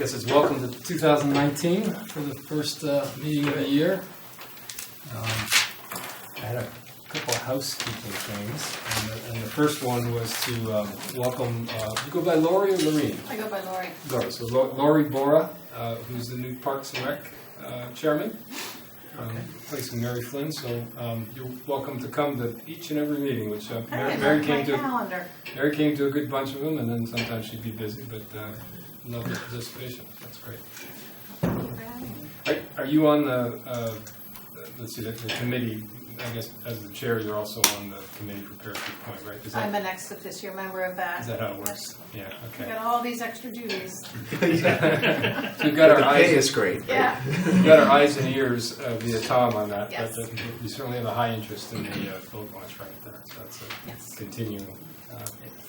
I guess it's welcome to 2019 for the first meeting of the year. I had a couple of housekeeping things, and the first one was to welcome, you go by Lori or Lorene? I go by Lori. Lori. So Lori Bora, who's the new Parks and Rec chairman, replacing Mary Flynn. So you're welcome to come to each and every meeting, which Mary came to. Calendar. Mary came to a good bunch of them, and then sometimes she'd be busy, but love the participation. That's great. Are you on the, let's see, the committee? I guess as the chair, you're also on the committee for Parachute Point, right? I'm an ex officio member of that. Is that how it works? Yeah, okay. We got all these extra duties. So we've got our eyes. The pay is great. Yeah. We've got our eyes and ears via Tom on that, Yes. but we certainly have a high interest in the boat launch right there. So that's a continuing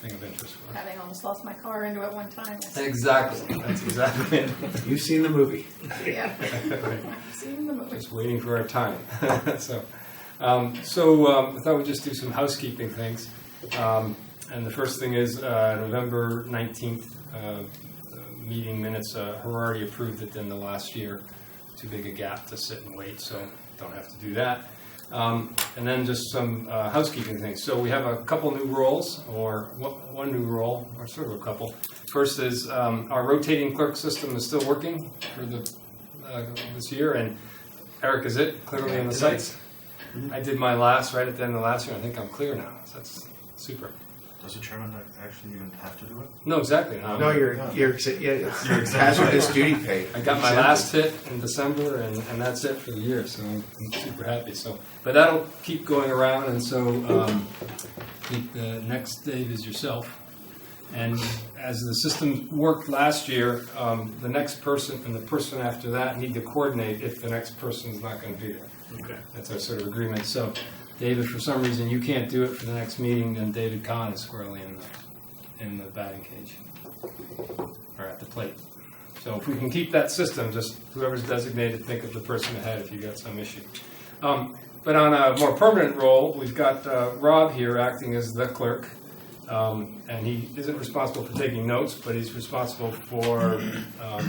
thing of interest for us. Having almost lost my car into it one time. Exactly. That's exactly it. You've seen the movie. Yeah. Right. I've seen the movie. Just waiting for our time. I thought we'd just do some housekeeping things. And the first thing is November 19th meeting minutes are already approved it in the last year. Too big a gap to sit and wait, so don't have to do that. And then just some housekeeping things. So we have a couple new roles, or one new role, or sort of a couple. First is our rotating clerk system is still working for this year, and Eric is it clearly in the sites. I did my last right at the end of the last year. I think I'm clear now. So that's super. Does the chairman actually even have to do it? No, exactly. No, you're hazardous duty pay. I got my last hit in December, and that's it for the year. So I'm super happy. But that'll keep going around, and so I think the next Dave is yourself. And as the system worked last year, the next person and the person after that need to coordinate if the next person is not going to be there. Okay. That's our sort of agreement. So, David, for some reason you can't do it for the next meeting, then David Kahn is squarely in the batting cage or at the plate. So if we can keep that system, just whoever's designated, think of the person ahead if you got some issue. But on a more permanent role, we've got Rob here acting as the clerk. And he isn't responsible for taking notes, but he's responsible for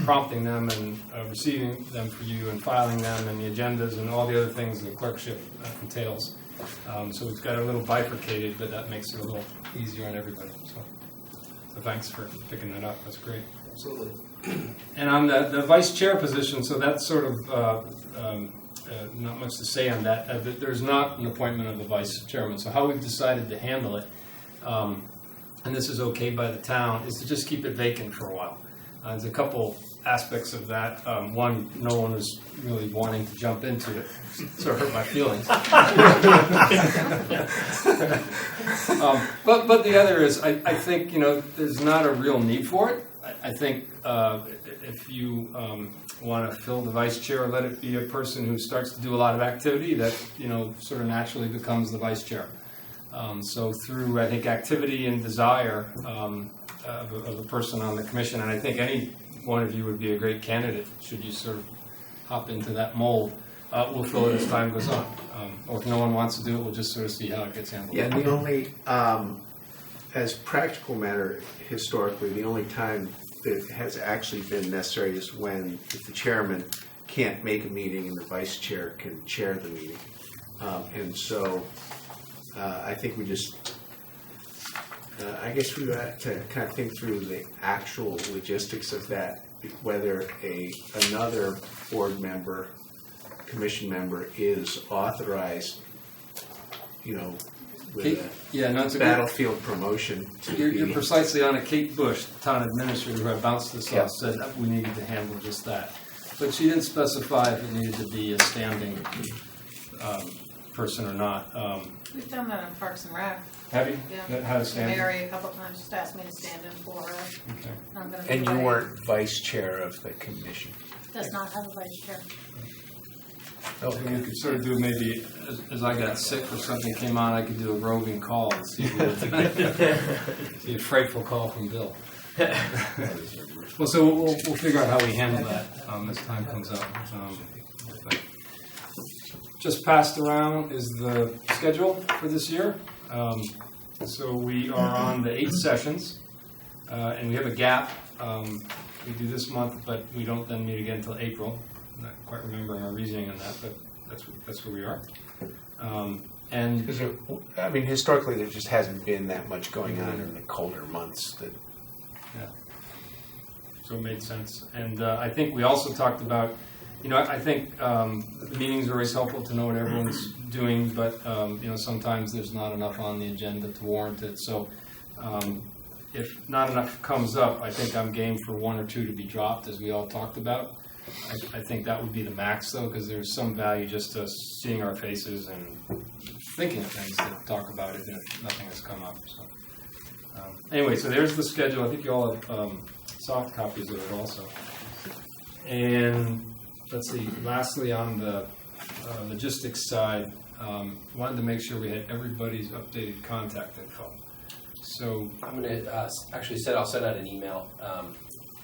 prompting them and receiving them for you and filing them and the agendas and all the other things the clerkship entails. So we've got a little bifurcated, but that makes it a little easier on everybody. So thanks for picking that up. That's great. Absolutely. And on the vice chair position, so that's sort of not much to say on that. There's not an appointment of the vice chairman. So how we've decided to handle it, and this is okay by the town, is to just keep it vacant for a while. There's a couple aspects of that. One, no one was really wanting to jump into it, sort of hurt my feelings. But the other is, I think, there's not a real need for it. I think if you want to fill the vice chair, let it be a person who starts to do a lot of activity that, sort of naturally becomes the vice chair. So through, I think, activity and desire of a person on the commission, and I think any one of you would be a great candidate should you sort of hop into that mold. We'll fill it as time goes on. Or if no one wants to do it, we'll just sort of see how it gets handled. Yeah, and the only, as practical matter, historically, the only time that it has actually been necessary is when if the chairman can't make a meeting and the vice chair can chair the meeting. And so I think we just, I guess we have to kind of think through the actual logistics of that, whether another board member, commission member is authorized, with a battlefield promotion. You're precisely on it. Kate Bush, the town administrator who I bounced this off, said that we needed to handle just that. But she didn't specify if it needed to be a standing person or not. We've done that in Parks and Rec. Have you? Yeah. How to stand? Mary a couple times just asked me to stand in for her. Okay. And you weren't vice chair of the commission. Does not have a vice chair. Well, we could sort of do maybe, as I got sick or something came on, I could do a roving call and see see a frightful call from Bill. Well, so we'll figure out how we handle that as time comes up. Just passed around is the schedule for this year. So we are on the 8 sessions, and we have a gap we do this month, but we don't then meet again until April. I'm not quite remembering our reasoning on that, but that's where we are. And Because I mean, historically, there just hasn't been that much going on in the colder months. That yeah, so it made sense. And I think we also talked about, I think the meetings are always helpful to know what everyone's doing, but sometimes there's not enough on the agenda to warrant it. So if not enough comes up, I think I'm game for one or two to be dropped, as we all talked about. I think that would be the max, though, because there's some value just to seeing our faces and thinking of things to talk about it, and if nothing has come up. So anyway, so there's the schedule. I think you all have soft copies of it also. And let's see, lastly on the logistics side, wanted to make sure we had everybody's updated contact info. So I'm going to I'll send out an email.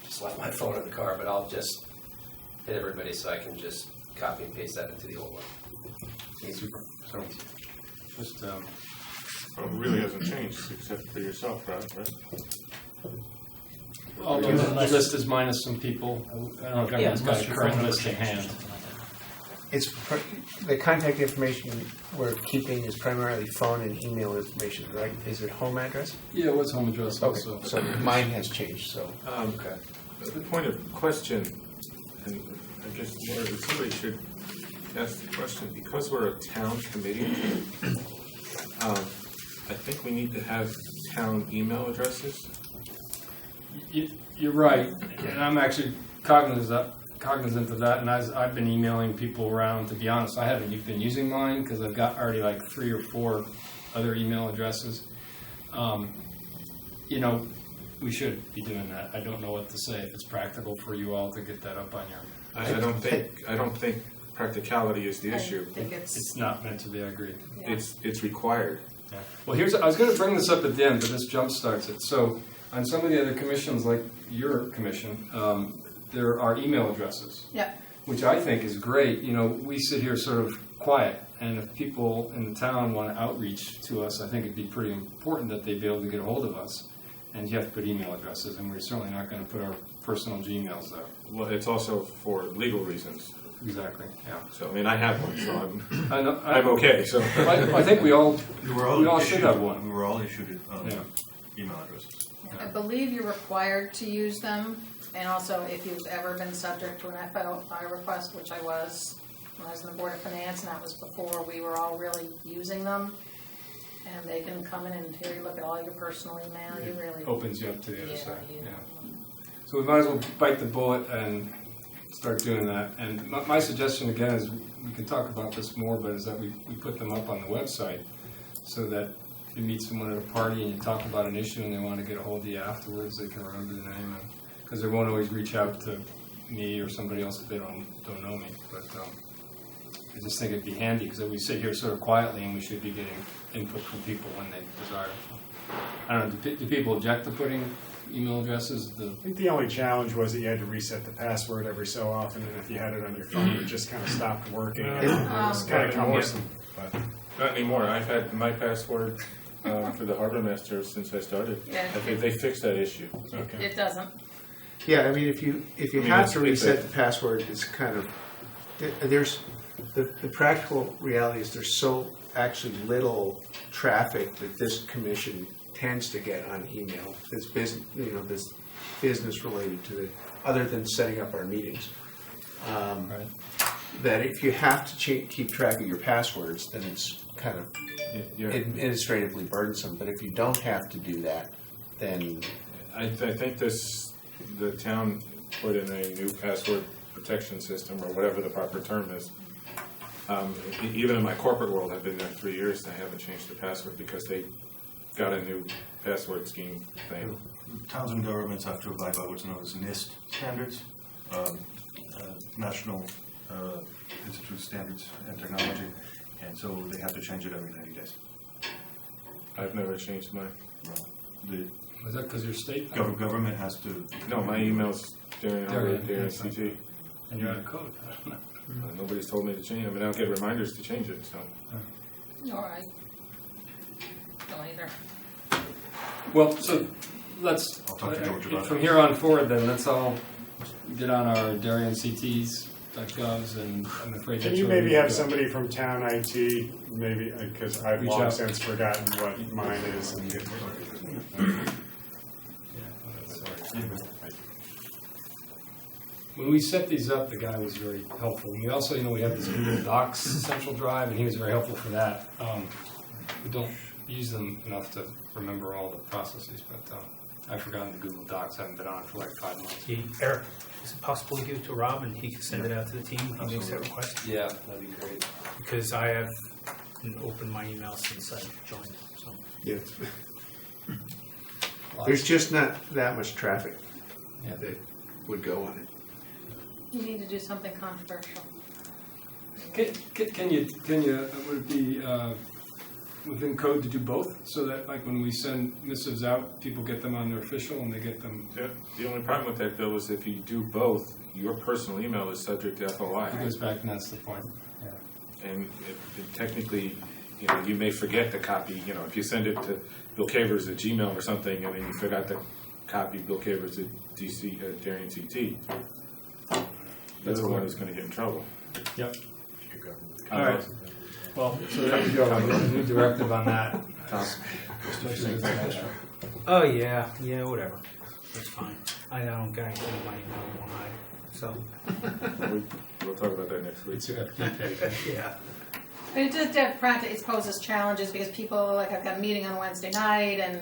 Just left my phone in the car, but I'll just hit everybody so I can just copy and paste that into the old one. super. So just Well, it really hasn't changed except for yourself, right? although the list is minus some people. I don't know if everyone's got a current list in hand. it's the contact information we're keeping is primarily phone and email information, right? Is it home address? Yeah, what's home address Okay, also? so mine has changed. So Okay. The point of question, and I guess somebody should ask the question, because we're a town committee, I think we need to have town email addresses. You're right, and I'm actually cognizant of that, and I've been emailing people around. To be honest, I haven't been using mine because I've got already like 3 or 4 other email addresses. We should be doing that. I don't know what to say, if it's practical for you all to get that up on your... I don't think practicality is the issue. I think It's not meant to be, I agree. yeah. It's required. Yeah. Well, I was going to bring this up at the end, but this jump starts it. So on some of the other commissions, like your commission, there are email addresses, Yeah. which I think is great. We sit here sort of quiet, and if people in the town want to outreach to us, I think it'd be pretty important that they be able to get a hold of us. And you have to put email addresses, and we're certainly not going to put our personal Gmails there. Well, it's also for legal reasons. Exactly, yeah. So, I mean, I have one, so I'm okay. So I think we all should have one. We were all issued Yeah. email addresses. I believe you're required to use them, and also if you've ever been subject to an FOI request, which I was when I was in the Board of Finance, and that was before we were all really using them. And they can come in and here you look at all your personal email. You really Opens you up to the other side. you- Yeah. So we might as well bite the bullet and start doing that. And my suggestion again is we can talk about this more, but is that we put them up on the website so that if you meet someone at a party and you talk about an issue and they want to get a hold of you afterwards, they can remember the name. Because they won't always reach out to me or somebody else if they don't know me. But I just think it'd be handy because we sit here sort of quietly and we should be getting input from people when they desire. I don't know, do people object to putting email addresses? I think the only challenge was that you had to reset the password every so often, and if you had it on your phone, it just kind of stopped working. It was kind of cumbersome. But not anymore. I've had my password for the Harbor Master since I started. Yeah. I think they fixed that issue. okay. It doesn't. yeah, I mean, if you have to reset the password, it's kind of there's the practical reality is there's so actually little traffic that this commission tends to get on email. This business, this business related to it, other than setting up our meetings. Right. That if you have to keep track of your passwords, then it's kind of Yeah. administratively burdensome. But if you don't have to do that, then I think the town put in a new password protection system, or whatever the proper term is. Even in my corporate world, I've been there 3 years and I haven't changed the password because they got a new password scheme thing. Towns and governments have to abide by what's known as NIST standards, National Institute of Standards and Technology, and so they have to change it every 90 days. I've never changed mine. The Was that because you're state? government has to. No, my email's during the NCT. And you're out of code. I don't know. Nobody's told me to change it. I mean, I don't get reminders to change it, so. All right. Don't either. Well, so let's, I'll talk to George about from it. here on forward then, let's all get on our DarienCTs.govs, and I'm afraid Can that's you where we maybe need to have go. somebody from town IT, maybe, because I've Reach long out. since forgotten what mine is. And Yeah, well, that's all right. When we set these up, the guy was very helpful. We also, we have this Google Docs central drive, and he was very helpful for that. We don't use them enough to remember all the processes, but I've forgotten the Google Docs. I haven't been on it for like 5 months. Eric, is it possible to give it to Rob and he can send it out to the team when he makes that request? Yeah, that'd be great. Because I haven't opened my email since I joined, so. Yeah. There's just not that much traffic Yeah. that would go on it. You need to do something controversial. Can you, would it be within code to do both? So that like when we send missives out, people get them on their official and they get them, The only problem with that, Bill, is if you do both, your personal email is subject to it FOI. goes back and that's the point. Yeah. And it technically, you may forget to copy, if you send it to Bill Cavers at Gmail or something, and then you forgot to copy Bill Cavers at DarienCT, that's the one who's gonna get in trouble. Yep. All right. Well, so there we go. We got a new directive on that. Oh, yeah, whatever. That's fine. I don't guarantee my email one eye, so. We'll talk about that next week. It's your FD page. Yeah. But it just it poses challenges because people, like I've got a meeting on Wednesday night and,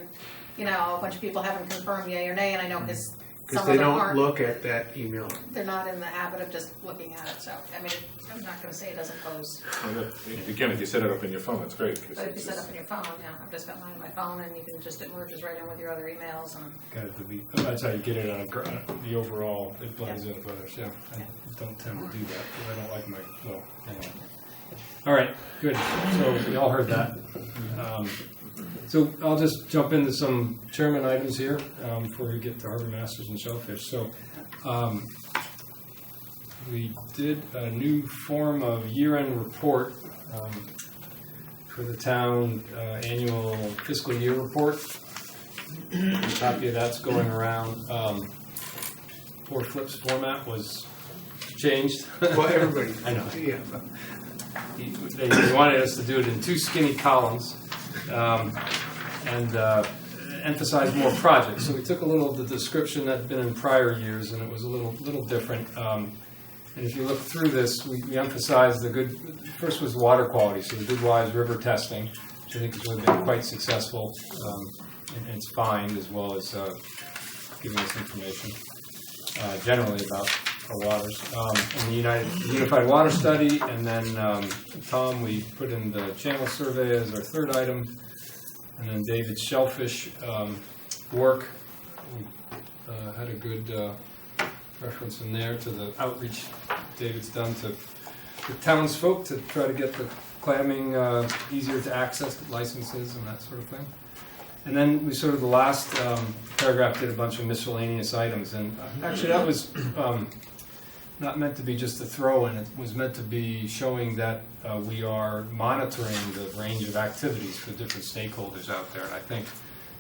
a bunch of people haven't confirmed yay or nay, and I know because Because some they of them don't aren't, look at that email. they're not in the habit of just looking at it, so, I mean, I'm not gonna say it doesn't pose, Again, if you set it up in your phone, that's great. 'Cause but if you it's set just- up on your phone, I've just got mine on my phone and you can just, it merges right in with your other emails and. Gotta delete. That's how you get it on the overall. It blends in with others. Yeah, I don't tend to do that because I don't like my. Well, anyway. All right, good. So we all heard that. So I'll just jump into some chairman items here before we get to harbor masters and shellfish. So we did a new form of year-end report for the town annual fiscal year report. A copy of that's going around. Poor Flip's format was changed. Well, everybody. I know. Yeah. They wanted us to do it in 2 skinny columns and emphasize more projects. So we took a little of the description that had been in prior years, and it was a little different. And if you look through this, we emphasized the good. First was water quality, so the Good Wise River testing, which I think has really been quite successful. And it's fine, as well as giving us information generally about our waters. And the Unified Water Study, and then Tom, we put in the channel survey as our third item, and then David's shellfish work. We had a good reference in there to the outreach David's done to the townsfolk to try to get the clamming easier to access licenses and that sort of thing. And then we sort of the last paragraph did a bunch of miscellaneous items, and actually that was not meant to be just a throw-in. It was meant to be showing that we are monitoring the range of activities for different stakeholders out there. And I think,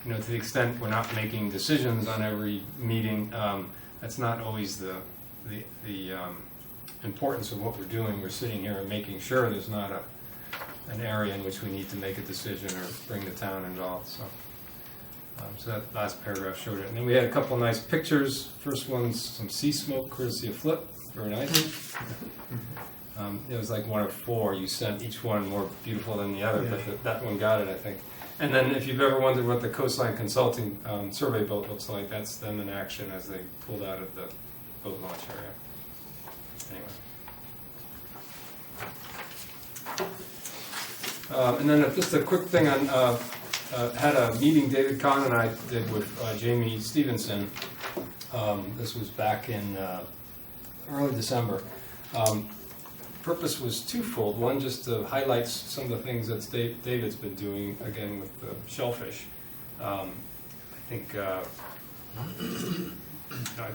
to the extent we're not making decisions on every meeting, that's not always the importance of what we're doing. We're sitting here and making sure there's not an area in which we need to make a decision or bring the town involved. So that last paragraph showed it. And then we had a couple nice pictures. First one's some sea smoke, courtesy of Flip. Very nice. It was like 1 of 4. You sent each one more beautiful than the other, but that one got it, I think. And then if you've ever wondered what the Coastline Consulting survey boat looks like, that's them in action as they pulled out of the boat launch area. Anyway. And then just a quick thing on, had a meeting David Comm and I did with Jamie Stevenson. This was back in early December. Purpose was twofold. One, just to highlight some of the things that David's been doing, again, with the shellfish. I think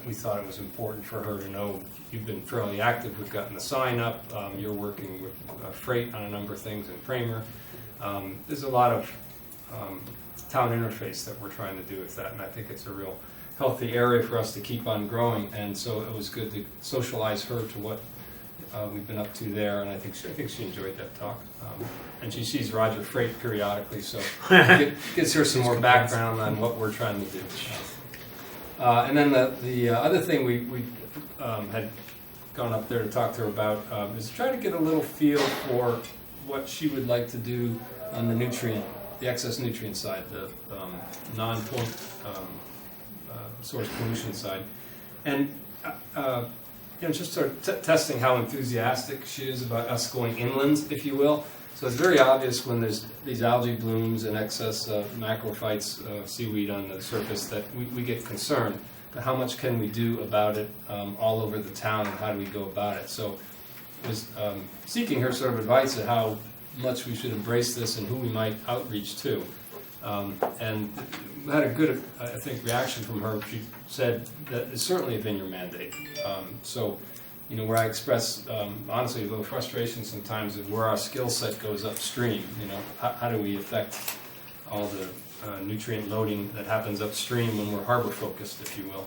we thought it was important for her to know you've been fairly active. We've gotten the sign up. You're working with Freight on a number of things in Kramer. There's a lot of town interface that we're trying to do with that, and I think it's a real healthy area for us to keep on growing, and so it was good to socialize her to what we've been up to there, and I think she enjoyed that talk. And she sees Roger Freight periodically, so it gives her some more background on what we're trying to do. And then the other thing we had gone up there to talk to her about is try to get a little feel for what she would like to do on the excess nutrient side, the non-point source pollution side, and just sort of testing how enthusiastic she is about us going inland, if you will. So it's very obvious when there's these algae blooms and excess macrophytes, seaweed on the surface, that we get concerned. But how much can we do about it all over the town, and how do we go about it? So I was seeking her sort of advice on how much we should embrace this and who we might outreach to. And had a good, I think, reaction from her. She said that it's certainly been your mandate. So, where I express, honestly, a little frustration sometimes of where our skill set goes upstream. How do we affect all the nutrient loading that happens upstream when we're harbor focused, if you will.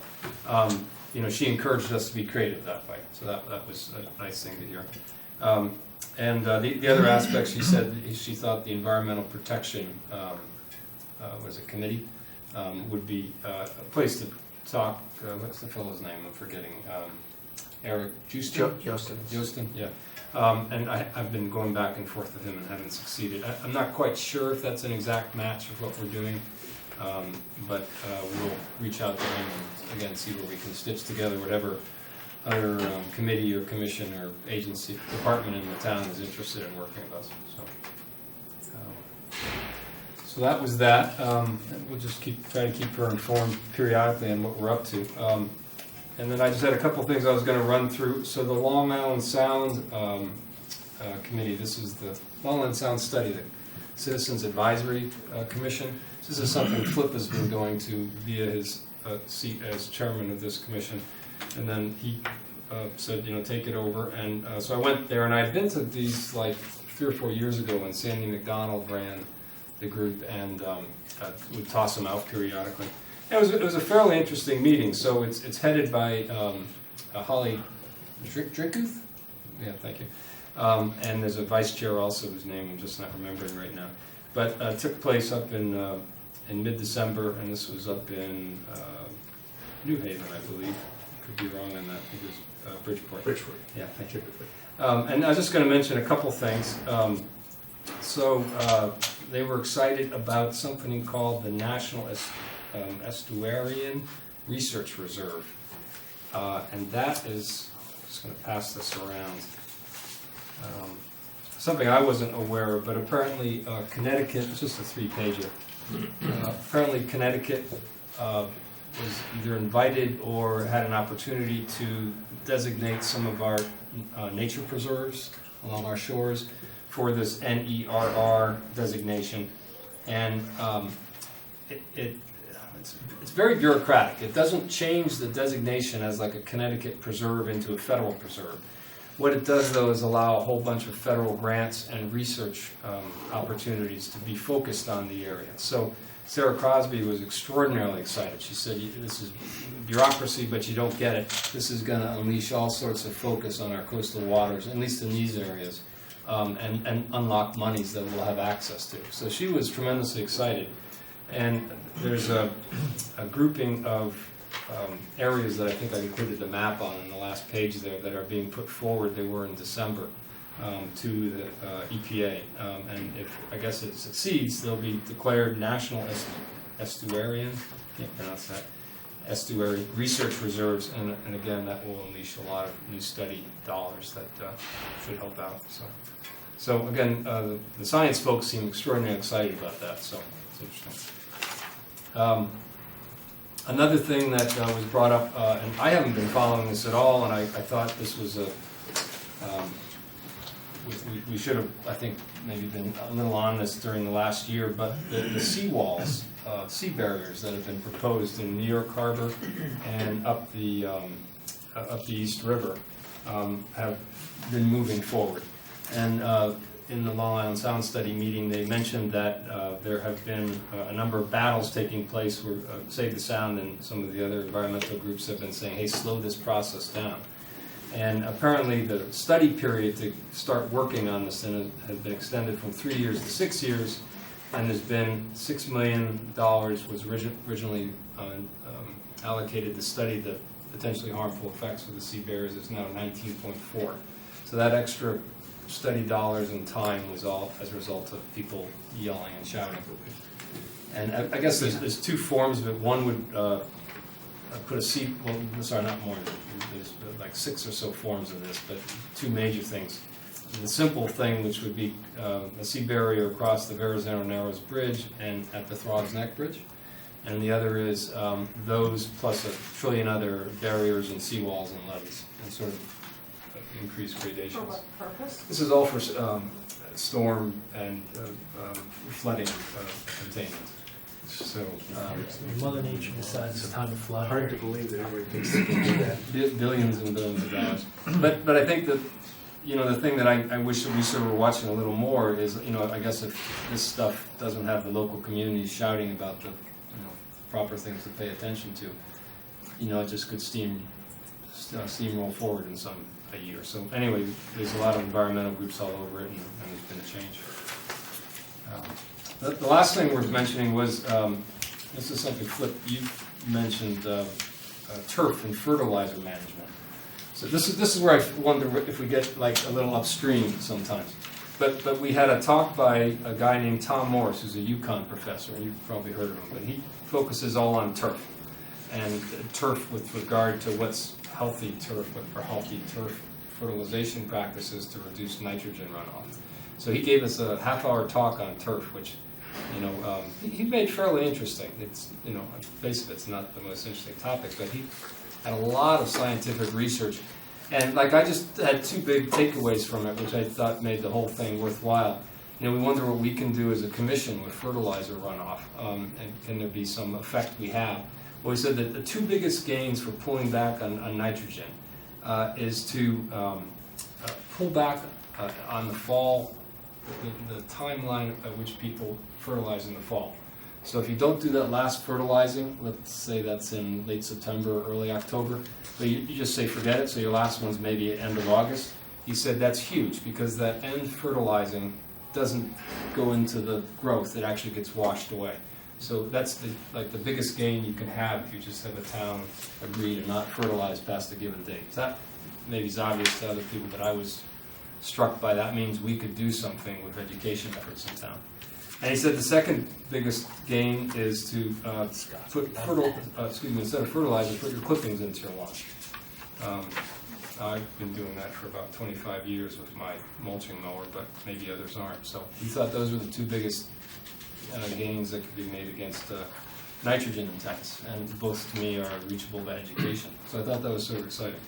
She encouraged us to be creative that way. So that was a nice thing to hear. And the other aspect, she said she thought the environmental protection was a committee, would be a place to talk. What's the fellow's name? I'm forgetting. Eric Joosten, yeah. And I've been going back and forth with him and haven't succeeded. I'm not quite sure if that's an exact match of what we're doing, but we'll reach out to him and, again, see where we can stitch together whatever other committee or commission or agency, department in the town is interested in working with us. So that was that. We'll just try to keep her informed periodically on what we're up to. And then I just had a couple things I was going to run through. So the Long Island Sound Committee, this is the Long Island Sound Study, the Citizens Advisory Commission. This is something Flip has been going to via his seat as chairman of this commission. And then he said, take it over. And so I went there, and I had been to these like 3 or 4 years ago when Sandy McDonald ran the group, and would toss them out periodically. It was a fairly interesting meeting. So it's headed by Holly Drinkuth. Yeah, thank you. And there's a vice chair also whose name I'm just not remembering right now. But it took place up in mid-December, and this was up in New Haven, I believe. Could be wrong on that. I think it was Bridgeport. Bridgeport. Yeah, thank you. And I was just going to mention a couple things. So they were excited about something called the National Estuarian Research Reserve. And that is, I'm just going to pass this around, something I wasn't aware of, but apparently Connecticut, it's just a 3-pager, apparently Connecticut was either invited or had an opportunity to designate some of our nature preserves along our shores for this NERR designation. And it's very bureaucratic. It doesn't change the designation as like a Connecticut preserve into a federal preserve. What it does, though, is allow a whole bunch of federal grants and research opportunities to be focused on the area. So Sarah Crosby was extraordinarily excited. She said, this is bureaucracy, but you don't get it. This is going to unleash all sorts of focus on our coastal waters, at least in these areas, and unlock monies that we'll have access to. So she was tremendously excited. And there's a grouping of areas that I think I included the map on in the last page there that are being put forward. They were in December to the EPA. And if, I guess, it succeeds, they'll be declared National Estuarian, can't pronounce that, Estuary Research Reserves. And again, that will unleash a lot of new study dollars that should help out. So again, the science folks seem extraordinarily excited about that. So it's interesting. Another thing that was brought up, and I haven't been following this at all, and I thought this was we should have, I think, maybe been a little on this during the last year, but the seawalls, sea barriers that have been proposed in New York Harbor and up the East River have been moving forward. And in the Long Island Sound Study meeting, they mentioned that there have been a number of battles taking place where Save the Sound and some of the other environmental groups have been saying, hey, slow this process down. And apparently the study period to start working on this has been extended from 3 years to 6 years, and there's been $6 million was originally allocated to study the potentially harmful effects of the sea barriers. Is now 19.4. So that extra study dollars and time was all as a result of people yelling and shouting. And I guess there's two forms of it. One would put a sea, well, sorry, not more. There's like 6 or so forms of this, but two major things. The simple thing, which would be a sea barrier across the Verrazano Narrows Bridge and at the Throgs Neck Bridge. And the other is those plus 1 trillion other barriers and seawalls and levees, and sort of increased gradations. For what purpose? This is all for storm and flooding containment. So Mother Nature decides it's time to flood. Hard to believe that everybody thinks they can do that. billions and billions of dollars. But I think that, you know, the thing that I wish that we sort of were watching a little more is, you know, I guess if this stuff doesn't have the local communities shouting about the, you know, proper things to pay attention to, you know, it just could steamroll forward in a year. So anyway, there's a lot of environmental groups all over it, and there's been a change. The last thing worth mentioning was, this is something, Flip, you mentioned turf and fertilizer management. So this is where I wonder if we get like a little upstream sometimes. But we had a talk by a guy named Tom Morris, who's a UConn professor, and you've probably heard of him, but he focuses all on turf. And turf with regard to what's healthy turf, or healthy turf fertilization practices to reduce nitrogen runoff. So he gave us a half-hour talk on turf, which, you know, he made fairly interesting. It's, you know, on the face of it's not the most interesting topic, but he had a lot of scientific research. And like, I just had two big takeaways from it, which I thought made the whole thing worthwhile. You know, we wonder what we can do as a commission with fertilizer runoff, and can there be some effect we have? Well, he said that the two biggest gains for pulling back on nitrogen is to pull back on the fall, the timeline at which people fertilize in the fall. So if you don't do that last fertilizing, let's say that's in late September or early October, but you just say forget it, so your last one's maybe at end of August, he said that's huge because that end fertilizing doesn't go into the growth, it actually gets washed away. So that's the biggest gain you can have if you just have a town agree to not fertilize past a given date. So that maybe is obvious to other people, but I was struck by that. Means we could do something with education efforts in town. And he said the second biggest gain is to put instead of fertilizer, put your clippings into your lawn. I've been doing that for about 25 years with my mulching mower, but maybe others aren't. So he thought those were the two biggest gains that could be made against nitrogen intents, and both to me are reachable by education. So I thought that was sort of exciting.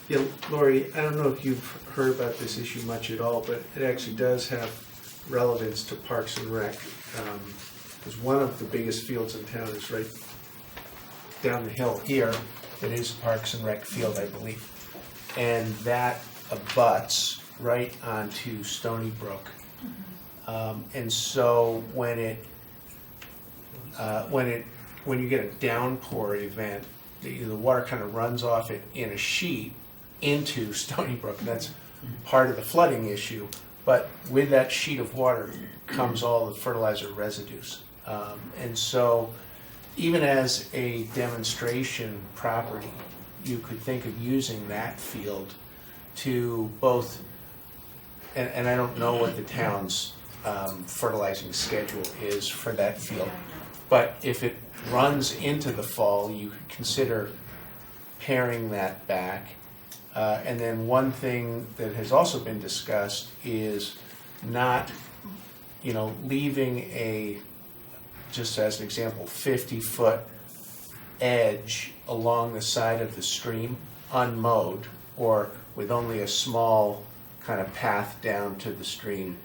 Yeah, Lori, I don't know if you've heard about this issue much at all, but it actually does have relevance to Parks and Rec. Because one of the biggest fields in town is right down the hill here. It is Parks and Rec field, I believe. And that abuts right onto Stony Brook. And so when you get a downpour event, the water kind of runs off it in a sheet into Stony Brook. That's part of the flooding issue. But with that sheet of water comes all the fertilizer residues. And so even as a demonstration property, you could think of using that field to both, and I don't know what the town's fertilizing schedule is for that field, but if it runs into the fall, you could consider paring that back. And then one thing that has also been discussed is not, leaving a, just as an example, 50-foot edge along the side of the stream unmowed, or with only a small kind of path down to the stream,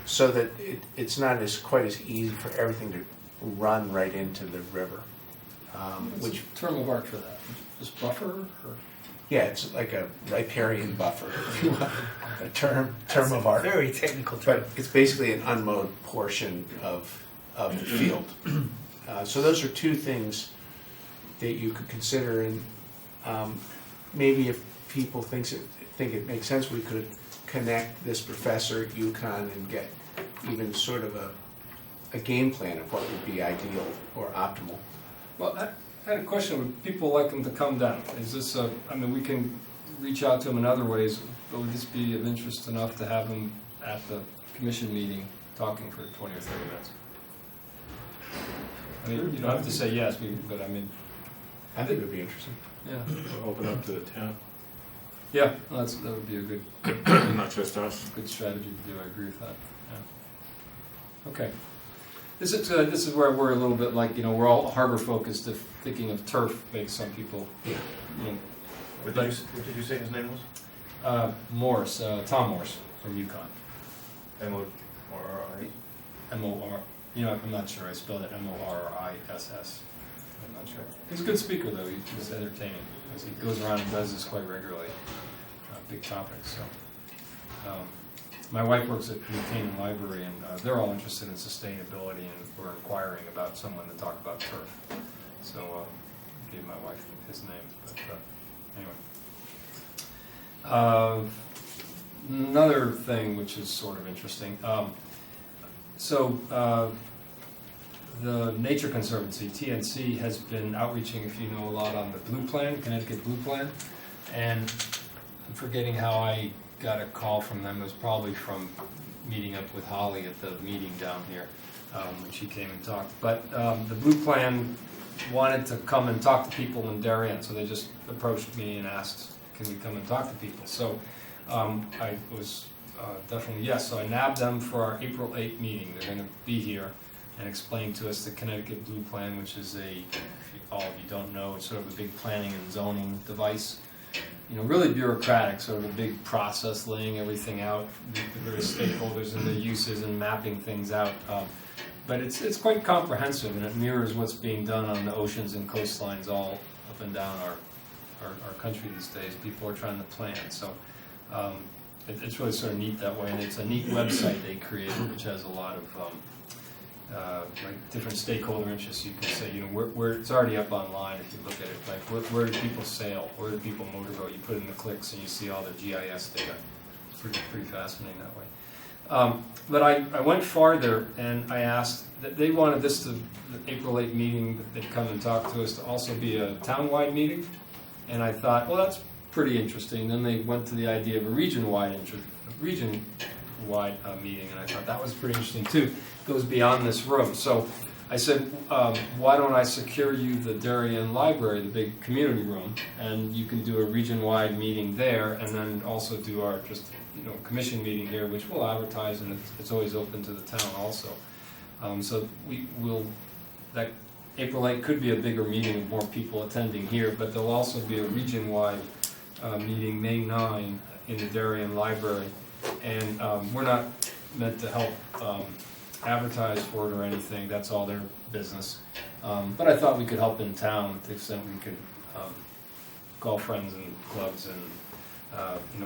so that it's not quite as easy for everything to run right into the river. What's the term of art for that? Just buffer? Or? Yeah, it's like a riparian buffer, if you will, a term of art. Very technical term. But it's basically an unmowed portion of the field. So those are two things that you could consider, and maybe if people think it makes sense, we could connect this professor at UConn and get even sort of a game plan of what would be ideal or optimal. Well, I had a question. Would people like them to come down? Is this I mean, we can reach out to them in other ways, but would this be of interest enough to have them at the commission meeting talking for 20 or 30 minutes? I mean, you don't have to say yes, but I mean, I think it would be interesting. yeah. Open up to the town, Yeah, well, that would be a good not just us. strategy to do. I agree with that. Yeah. Okay. This is where we're a little bit like, we're all harbor focused. If thinking of turf makes some people, What did you say his name was? Morris, Tom Morris from UConn. M-O-R-R-I? M-O-R. I'm not sure. I spelled it M-O-R-I-S-S. I'm not sure. He's a good speaker though. He's entertaining. He goes around and does this quite regularly. Big topics. So. My wife works at the Canaan Library, and they're all interested in sustainability, and we're inquiring about someone to talk about turf. So I gave my wife his name. But anyway. Another thing which is sort of interesting. The Nature Conservancy, TNC, has been outreaching, if you know a lot, on the Blue Plan, Connecticut Blue Plan. And I'm forgetting how I got a call from them. It was probably from meeting up with Holly at the meeting down here when she came and talked. But the Blue Plan wanted to come and talk to people in Darien, so they just approached me and asked, can we come and talk to people? So I was definitely yes. So I nabbed them for our April 8th meeting. They're going to be here and explain to us the Connecticut Blue Plan, which is all of you don't know, it's sort of a big planning and zoning device. Really bureaucratic, sort of a big process, laying everything out, the various stakeholders and their uses and mapping things out. But it's quite comprehensive, and it mirrors what's being done on the oceans and coastlines all up and down our country these days. People are trying to plan, so it's really sort of neat that way. And it's a neat website they created, which has a lot of different stakeholder interests. You can say, where it's already up online if you look at it. Like, where do people sail? Where do people motorboat? You put in the clicks and you see all the GIS data. It's pretty fascinating that way. But I went farther and I asked that they wanted this the April 8th meeting that they'd come and talk to us to also be a town-wide meeting. And I thought, well, that's pretty interesting. Then they went to the idea of a region-wide meeting, and I thought that was pretty interesting too. Goes beyond this room. So I said, why don't I secure you the Darien Library, the big community room, and you can do a region-wide meeting there, and then also do our commission meeting here, which we'll advertise, and it's always open to the town also. So that April 8th could be a bigger meeting with more people attending here, but there'll also be a region-wide meeting May 9 in the Darien Library, and we're not meant to help advertise for it or anything. That's all their business. But I thought we could help in town to the extent we could call friends and clubs, and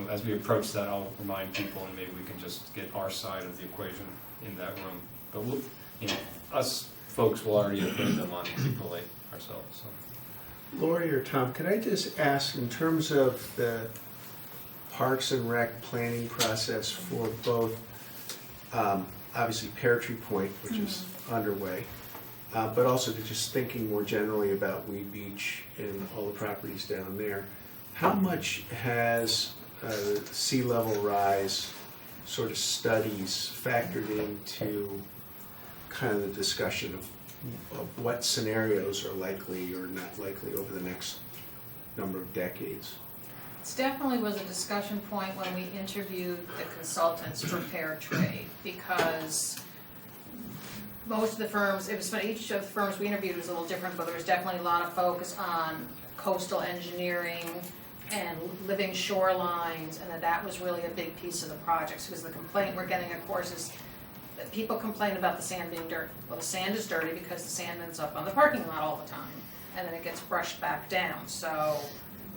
as we approach that, I'll remind people, and maybe we can just get our side of the equation in that room. But us folks will already have heard them on April 8th ourselves. So. Lori or Tom, could I just ask, in terms of the Parks and Rec planning process for both, obviously Pear Tree Point, which is underway, but also to just thinking more generally about Weed Beach and all the properties down there, how much has sea level rise sort of studies factored into kind of the discussion of what scenarios are likely or not likely over the next number of decades? It definitely was a discussion point when we interviewed the consultants for Pear Tree, because most of the firms, it was funny, each of the firms we interviewed was a little different, but there was definitely a lot of focus on coastal engineering and living shorelines, and that was really a big piece of the project. Because the complaint we're getting, of course, is that people complain about the sand being dirty. Well, the sand is dirty because the sand ends up on the parking lot all the time, and then it gets brushed back down. So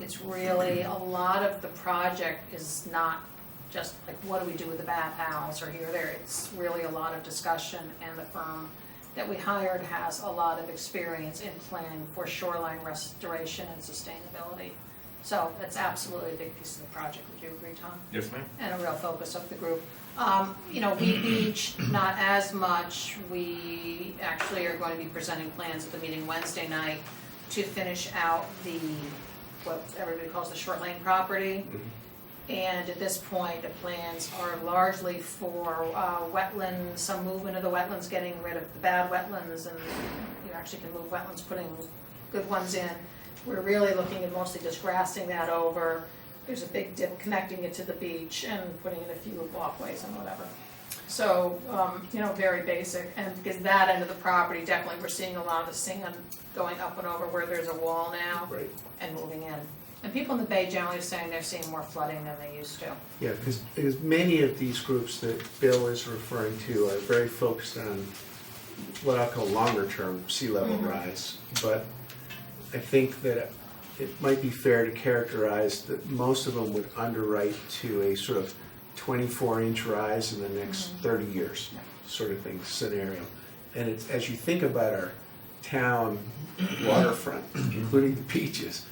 it's really, a lot of the project is not just like, what do we do with the bathhouse or here or there? It's really a lot of discussion, and the firm that we hired has a lot of experience in planning for shoreline restoration and sustainability. So that's absolutely a big piece of the project. Would you agree, Tom? Yes, ma'am. And a real focus of the group. We Beach, not as much. We actually are going to be presenting plans at the meeting Wednesday night to finish out what everybody calls the short lane property. And at this point, the plans are largely for wetlands, some movement of the wetlands, getting rid of the bad wetlands, and you actually can move wetlands, putting good ones in. We're really looking at mostly just grassing that over. There's a big dip connecting it to the beach and putting in a few walkways and whatever. So, very basic. And because that end of the property, definitely we're seeing a lot of the sand going up and over where there's a wall now. Right. And moving in. And people in the Bay generally are saying they're seeing more flooding than they used to. Yeah, because many of these groups that Bill is referring to are very focused on what I call longer-term sea level rise. But I think that it might be fair to characterize that most of them would underwrite to a sort of 24-inch rise in the next 30 years, sort of thing, scenario. And it's, as you think about our town waterfront, including the beaches,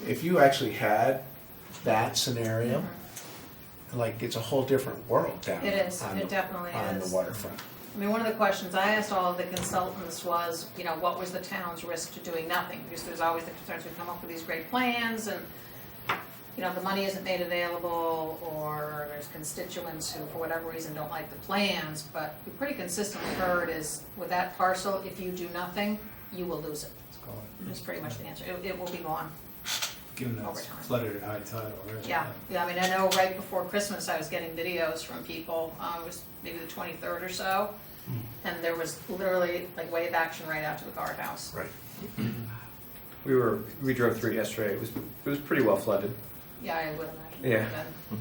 if you actually had that scenario, like, it's a whole different world down It is. It definitely on is. the waterfront. I mean, one of the questions I asked all of the consultants was, what was the town's risk to doing nothing? Because there's always the concerns, we come up with these great plans and, the money isn't made available, or there's constituents who, for whatever reason, don't like the plans. But we pretty consistently heard is, with that parcel, if you do nothing, you will lose it. That's pretty much the answer. It will be gone. Given that Over it's time. flooded at high tide already. Yeah, I mean, I know right before Christmas, I was getting videos from people, it was maybe the 23rd or so, and there was literally like wave action right out to the guardhouse. Right. We drove through it yesterday. It was pretty well flooded. Yeah, I would imagine. it Yeah. would've been.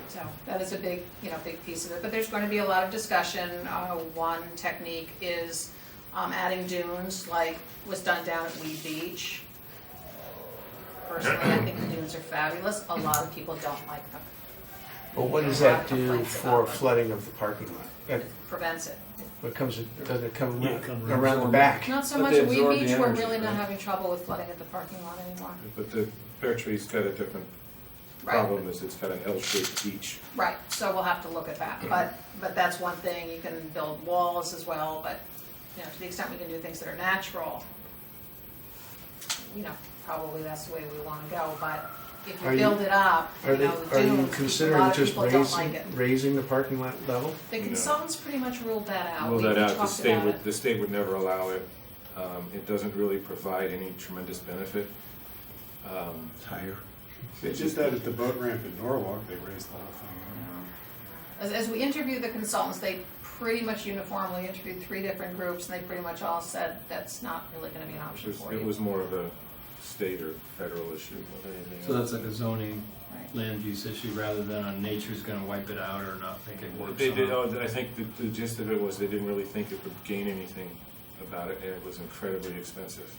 So that is a big, big piece of it, but there's going to be a lot of discussion. One technique is adding dunes, like was done down at Weed Beach. Personally, I think the dunes are fabulous. A lot of people don't like them. But what does A lot that of do complaints for about them. flooding of the parking lot? It prevents it. Does it come Yeah, it comes around the back? Not so But much they at Weed absorb the Beach, we're energy, really not right? having trouble with flooding at the parking lot anymore. But the pear tree's got a different Right, problem, is it's got an L-shaped beach. right, so we'll have to look at that, but that's one thing, you can build walls as well, but, to the extent we can do things that are natural, probably that's the way we wanna go, but if Are you you- build it up, Are the you dunes, a considering lot of just people don't like it. raising the parking lot level? The consultants pretty much ruled that out. Rule We that out, the talked state about would, it. the state would never allow it. It doesn't really provide any tremendous benefit. It's higher. They did that at the boat ramp in Norwalk, they raised the whole thing. As we interviewed the consultants, they pretty much uniformly interviewed 3 different groups, and they pretty much all said that's not really gonna be an option for you. It was more of a state or federal issue than anything else. So that's like a zoning Right. land use issue rather than on nature's gonna wipe it out or not make it work. They did, somehow. I think the gist of it was they didn't really think it would gain anything about it, and it was incredibly expensive.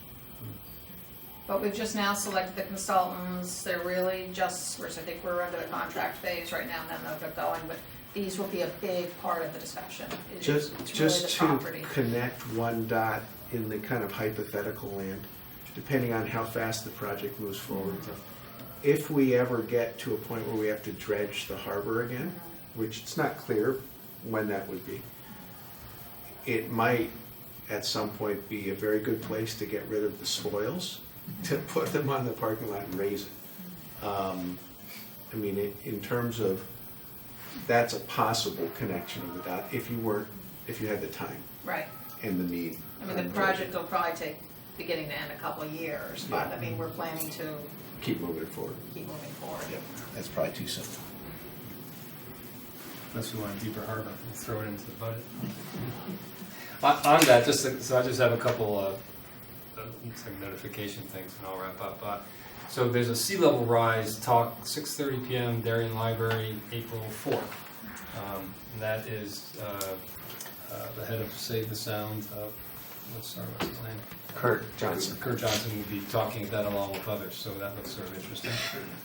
But we've just now selected the consultants, they're really just, I think we're under the contract phase right now, and then they'll get going, but these will be a big part of the discussion. It's Just really the to property. connect one dot in the kind of hypothetical land, depending on how fast the project moves forward. If we ever get to a point where we have to dredge the harbor again, which it's not clear when that would be, it might at some point be a very good place to get rid of the spoils, to put them on the parking lot and raise it. I mean, in terms of, that's a possible connection of the dot, if you had the time Right, and the need. I mean, the project will probably take beginning to end a couple of years, but I mean, we're planning to Keep moving forward. keep moving forward. Yeah, that's probably too simple. Unless we want a deeper harbor, we'll throw it into the budget. On that, so I just have a couple like notification things and I'll wrap up. So there's a sea level rise talk, 6:30 p.m. Darien Library, April 4th. And that is the head of Save the Sound, what's his name? Kurt Johnson. Kurt Johnson will be talking that along with others, so that looks sort of interesting.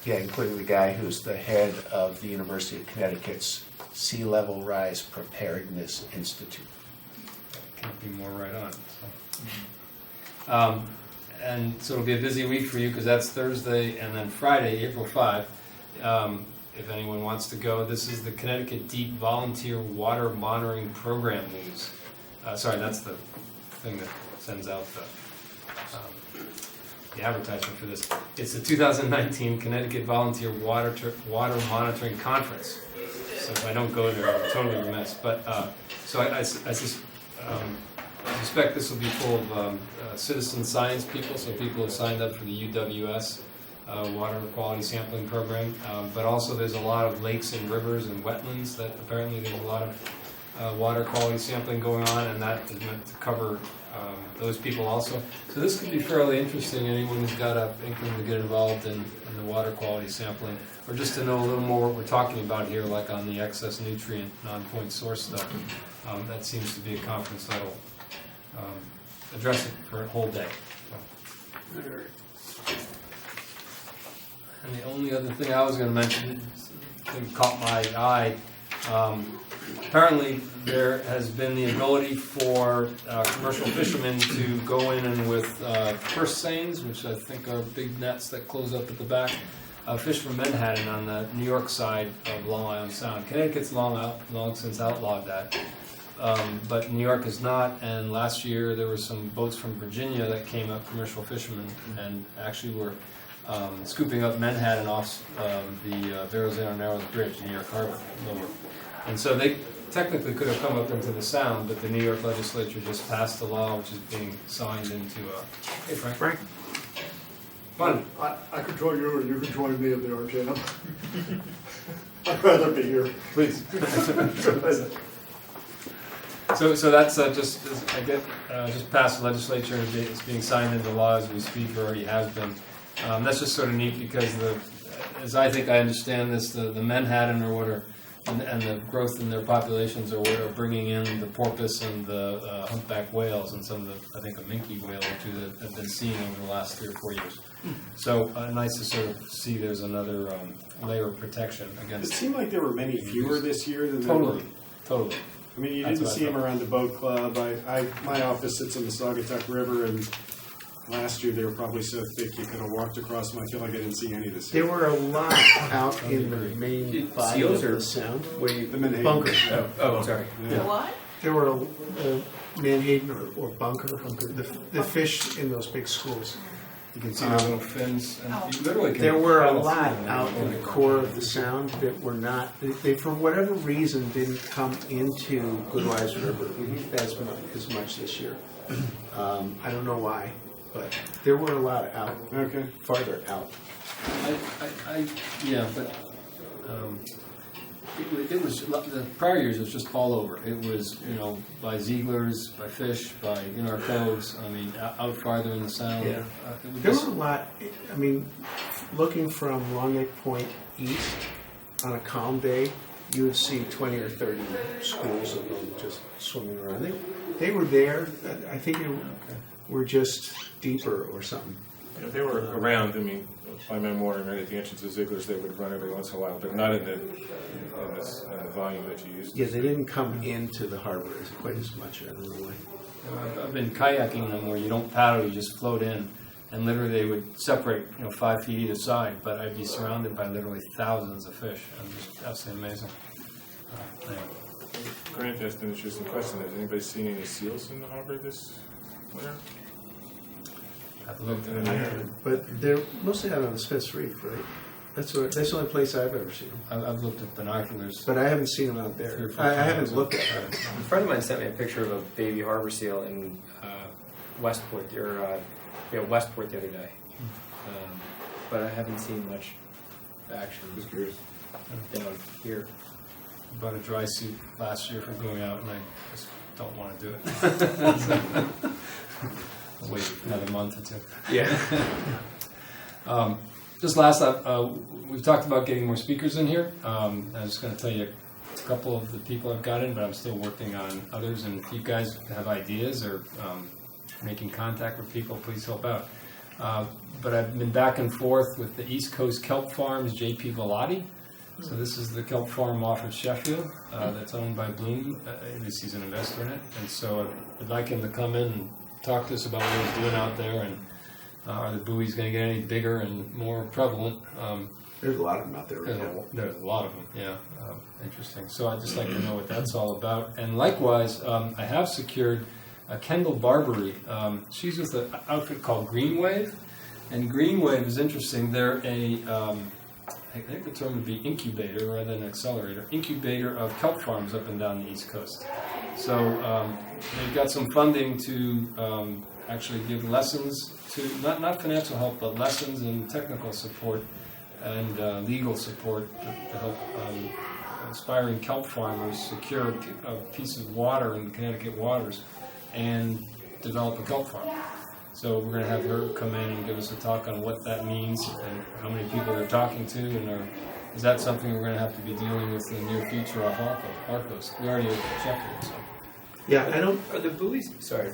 Yeah, including the guy who's the head of the University of Connecticut's Sea Level Rise Preparedness Institute. Can't be more right on. So. And so it'll be a busy week for you because that's Thursday and then Friday, April 5. If anyone wants to go, this is the Connecticut Deep Volunteer Water Monitoring Program news. Sorry, that's the thing that sends out the advertisement for this. It's the 2019 Connecticut Volunteer Water Monitoring Conference. So if I don't go there, I'm totally remiss. But so I suspect this will be full of citizen science people, so people who signed up for the UWS water quality sampling program. But also there's a lot of lakes and rivers and wetlands that apparently there's a lot of water quality sampling going on, and that is meant to cover those people also. So this could be fairly interesting. Anyone who's got an inkling to get involved in the water quality sampling, or just to know a little more what we're talking about here, like on the excess nutrient non-point source stuff. That seems to be a conference that'll address it for a whole day. So. And the only other thing I was going to mention, that caught my eye, apparently there has been the ability for commercial fishermen to go in and with purse seines, which I think are big nets that close up at the back, fish from menhaden on the New York side of Long Island Sound. Connecticut's long since outlawed that. But New York is not, and last year there were some boats from Virginia that came up, commercial fishermen, and actually were scooping up menhaden off the Verrazano Narrows Bridge, New York Harbor, lower. And so they technically could have come up into the Sound, but the New York legislature just passed a law which is being signed into hey, Frank. Frank? Fun. I could join you, or you could join me in the Arcana. I'd rather be here. Please. So that's just I get just passed the legislature and it's being signed into law as we speak, or already has been. That's just sort of neat because as I think I understand this, the menhaden or what are and the growth in their populations are what are bringing in the porpoise and the humpback whales and some of the I think a minke whale or two that have been seen over the last 3 or 4 years. So nice to sort of see there's another layer of protection against. It seemed like there were many fewer this year than Totally. I mean, you didn't see them around the boat club. My office sits in the Saugatuck River, and last year they were probably so thick you could have walked across them. I feel like I didn't see any this year. There were a lot out in the main body of the Sound. The Menhaden. Bunker. Oh, sorry. The what? There were a Menhaden or bunker, the fish in those big schools. You can see the little fins, and you literally can. There were a paddle lot through them. out in the core of the Sound that were not, they for whatever reason didn't come into Goodwise River as much this year. I don't know why, but there were a lot out, farther out. Yeah, but it was the prior years. It was just all over. It was by Ziegler's, by fish, by in our coves. I mean, out farther in the Sound. Yeah. There were a lot. I mean, looking from Long Lake Point east on a calm day, you would see 20 or 30 schools of them just swimming around. They were there. I think they were just deeper or something. Yeah, they were around. I mean, by memoir and at the entrance of Ziegler's, they would run every once in a while, but not in the volume that you used to. Yeah, they didn't come into the harbor quite as much. I don't know why. I've been kayaking them where you don't paddle, you just float in, and literally they would separate 5 feet either side, but I'd be surrounded by literally thousands of fish. I'm just absolutely amazing. Anyway. Grant asked an interesting question. Has anybody seen any seals in the harbor this winter? I've looked at it. But they're mostly out on the Smith's Reef, right? That's the only place I've ever seen them. I've looked at binoculars. But I haven't seen them out there. I haven't looked at them. A friend of mine sent me a picture of a baby harbor seal in Westport the other day, but I haven't seen much action. Just curious. Down here. I bought a dry suit last year for going out, and I just don't want to do it. I'll wait another month or two. Yeah. Just last up, we've talked about getting more speakers in here. I'm just going to tell you a couple of the people I've got in, but I'm still working on others. And if you guys have ideas or making contact with people, please help out. But I've been back and forth with the East Coast Kelp Farms, J.P. Velati. So this is the kelp farm off of Sheffield that's owned by Bloom. At least he's an investor in it. And so I'd like him to come in and talk to us about what he's doing out there, and are the buoys going to get any bigger and more prevalent? There's a lot of them out there right now. There's a lot of them, yeah. Interesting. So I'd just like to know what that's all about. And likewise, I have secured Kendall Barbary. She's with an outfit called Green Wave. And Green Wave is interesting. They're I think the term would be incubator rather than accelerator, incubator of kelp farms up and down the East Coast. So they've got some funding to actually give lessons to, not financial help, but lessons and technical support and legal support to help aspiring kelp farmers secure a piece of water in the Connecticut waters and develop a kelp farm. So we're going to have her come in and give us a talk on what that means and how many people they're talking to, and is that something we're going to have to be dealing with in the near future off our coast? We already have Sheffield, so. Yeah, I don't. Are the buoys? Sorry,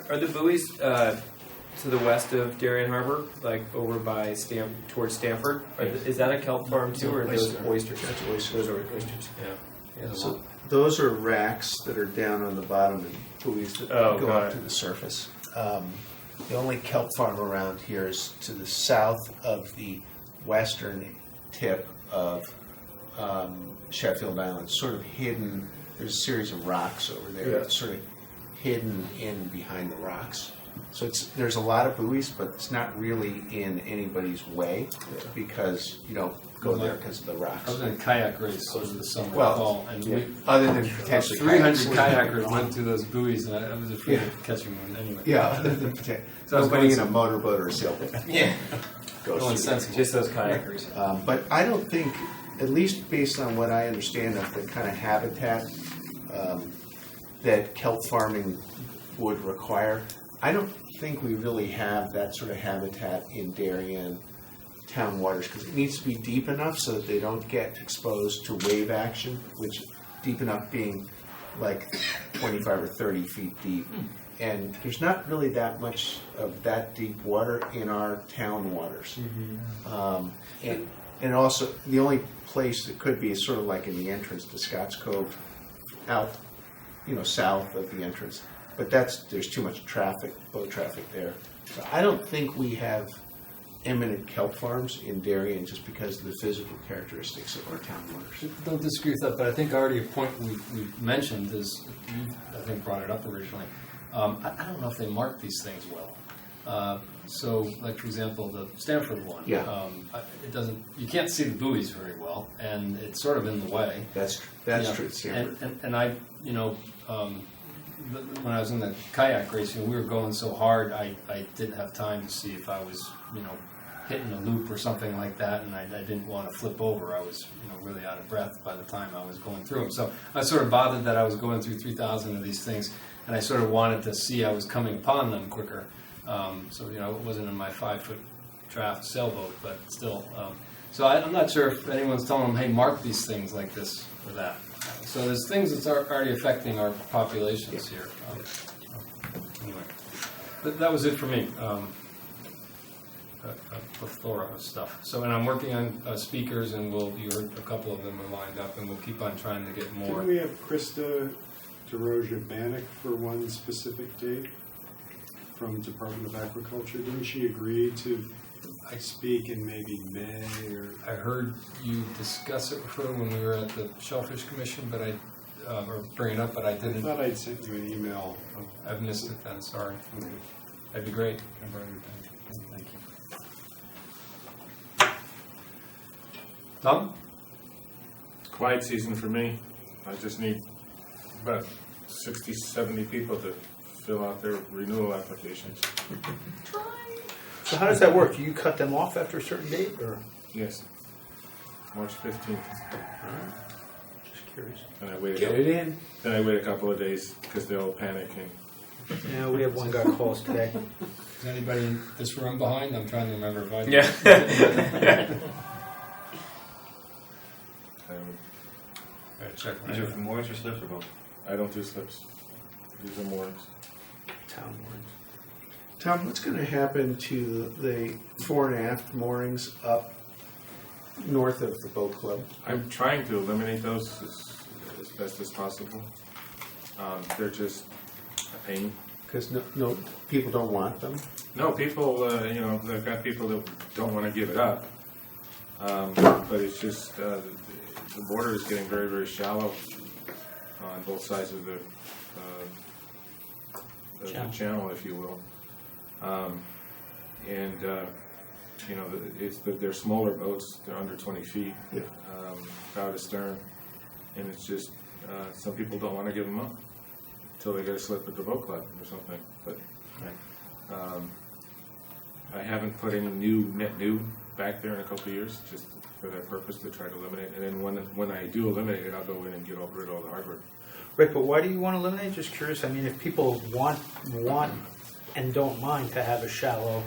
are the buoys to the west of Darien Harbor, like over by towards Stamford? Is that a kelp farm too, or are those oysters? That's oysters. Those are oysters. Yeah. So those are racks that are down on the bottom and buoys that go up to the surface. The only kelp farm around here is to the south of the western tip of Sheffield Island, sort of hidden. There's a series of rocks over there. Yeah. It's sort of hidden in behind the rocks. So there's a lot of buoys, but it's not really in anybody's way because you don't go there because of the rocks. I was in a kayak race over the summer Well, fall, and yeah. Other than potentially 300 kayaks. kayakers went through those buoys, and I was afraid of catching one anyway. Yeah, other than So I was nobody going in a motorboat or a sailboat. Yeah. goes No through insensitive. Just those kayakers. But I don't think, at least based on what I understand of the kind of habitat that kelp farming would require, I don't think we really have that sort of habitat in Darien town waters, because it needs to be deep enough so that they don't get exposed to wave action, which deep enough being like 25 or 30 feet deep. And there's not really that much of that deep water in our town waters. And also, the only place that could be is sort of like in the entrance to Scotts Cove, out, south of the entrance. But there's too much traffic, boat traffic there. So I don't think we have eminent kelp farms in Darien just because of the physical characteristics of our town waters. Don't disagree with that, but I think already a point we mentioned is, you I think brought it up originally. I don't know if they mark these things well. So, like for example, the Stanford one. Yeah. It doesn't. You can't see the buoys very well, and it's sort of in the way. That's true. Stanford. And I, when I was in the kayak race, we were going so hard, I didn't have time to see if I was, hitting a loop or something like that, and I didn't want to flip over. I was, really out of breath by the time I was going through them. So I was sort of bothered that I was going through 3,000 of these things, and I sort of wanted to see I was coming upon them quicker. So, it wasn't in my 5-foot draft sailboat, but still. So I'm not sure if anyone's telling them, hey, mark these things like this or that. So there's things that's already affecting our populations here. Anyway, that was it for me. A plethora of stuff. So, and I'm working on speakers, and you heard a couple of them are lined up, and we'll keep on trying to get more. Didn't we have Krista DeRoja-Bannock for one specific date from Department of Agriculture? Didn't she agree to speak in maybe May or? I heard you discuss it with her when we were at the Shellfish Commission, but or bring it up, but I I didn't. thought I'd sent you an email. I've missed it then, sorry. That'd be great. Thank you. Tom? Quiet season for me. I just need about 60, 70 people to fill out their renewal applications. So how does that work? Do you cut them off after a certain date, or? Yes. March 15th. Just curious. And I wait Get it in. Then I wait a couple of days because they're all panicking. Yeah, we have one guy call us today. Is anybody in this room behind? I'm trying to remember if I did. Yeah. Check. These are for moorings or slips or both? I don't do slips. These are moorings. Town warrants. Tom, what's going to happen to the fore and aft moorings up north of the boat club? I'm trying to eliminate those as best as possible. They're just a pain. Because no, people don't want them. No, people, they've got people that don't want to give it up. But it's just, the border is getting very, very shallow on both sides of the channel, if you will. They're smaller boats. They're under 20 feet, bow to stern. And it's just, some people don't want to give them up until they get a slip at the boat club or something. But I haven't put any net new back there in a couple of years, just for that purpose, to try to eliminate it. And then when I do eliminate it, I'll go in and get rid of all the hardware. Right, but why do you want to eliminate? Just curious. I mean, if people want and don't mind to have a shallow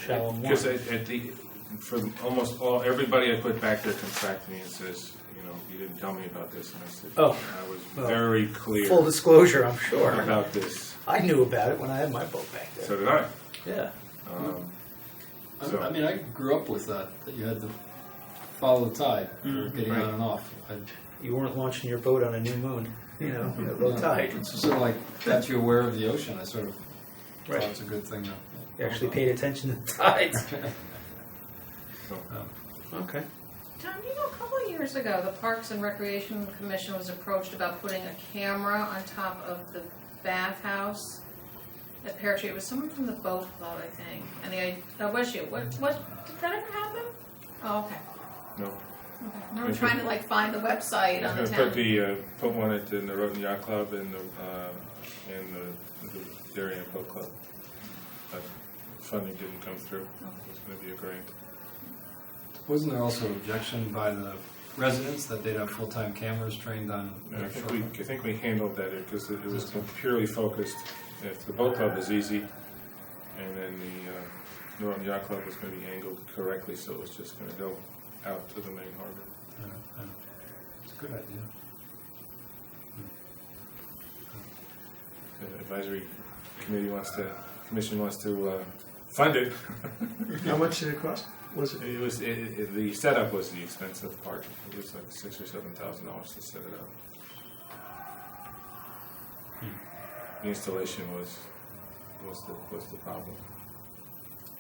Because mooring. for almost everybody I put back there comes back to me and says, you didn't tell me about this. And I said, I was very clear. Full disclosure, I'm sure. About this. I knew about it when I had my boat back there. So did I. Yeah. I mean, I grew up with that you had to follow the tide for getting on and off. You weren't launching your boat on a new moon, at low tide. It's sort of like that you're aware of the ocean. I sort of thought it's a good thing. You actually paid attention to the tides. Okay. Tom, a couple of years ago, the Parks and Recreation Commission was approached about putting a camera on top of the bathhouse at Pear Tree. It was someone from the boat club, I think. And that was you. What did that ever happen? Oh, okay. No. Okay. I remember trying to find the website on the town. Put one at the Norotan Yacht Club and the Darien Boat Club. But funding didn't come through. It was going to be a grant. Wasn't there also objection by the residents that they'd have full-time cameras trained on? I think we handled that because it was purely focused. If the boat club was easy, and then the Norotan Yacht Club was going to be angled correctly, so it was just going to go out to the main harbor. It's a good idea. The advisory commission wants to fund it. How much did it cost? The setup was the expensive part. It was like $6,000 or $7,000 to set it up. The installation was the problem.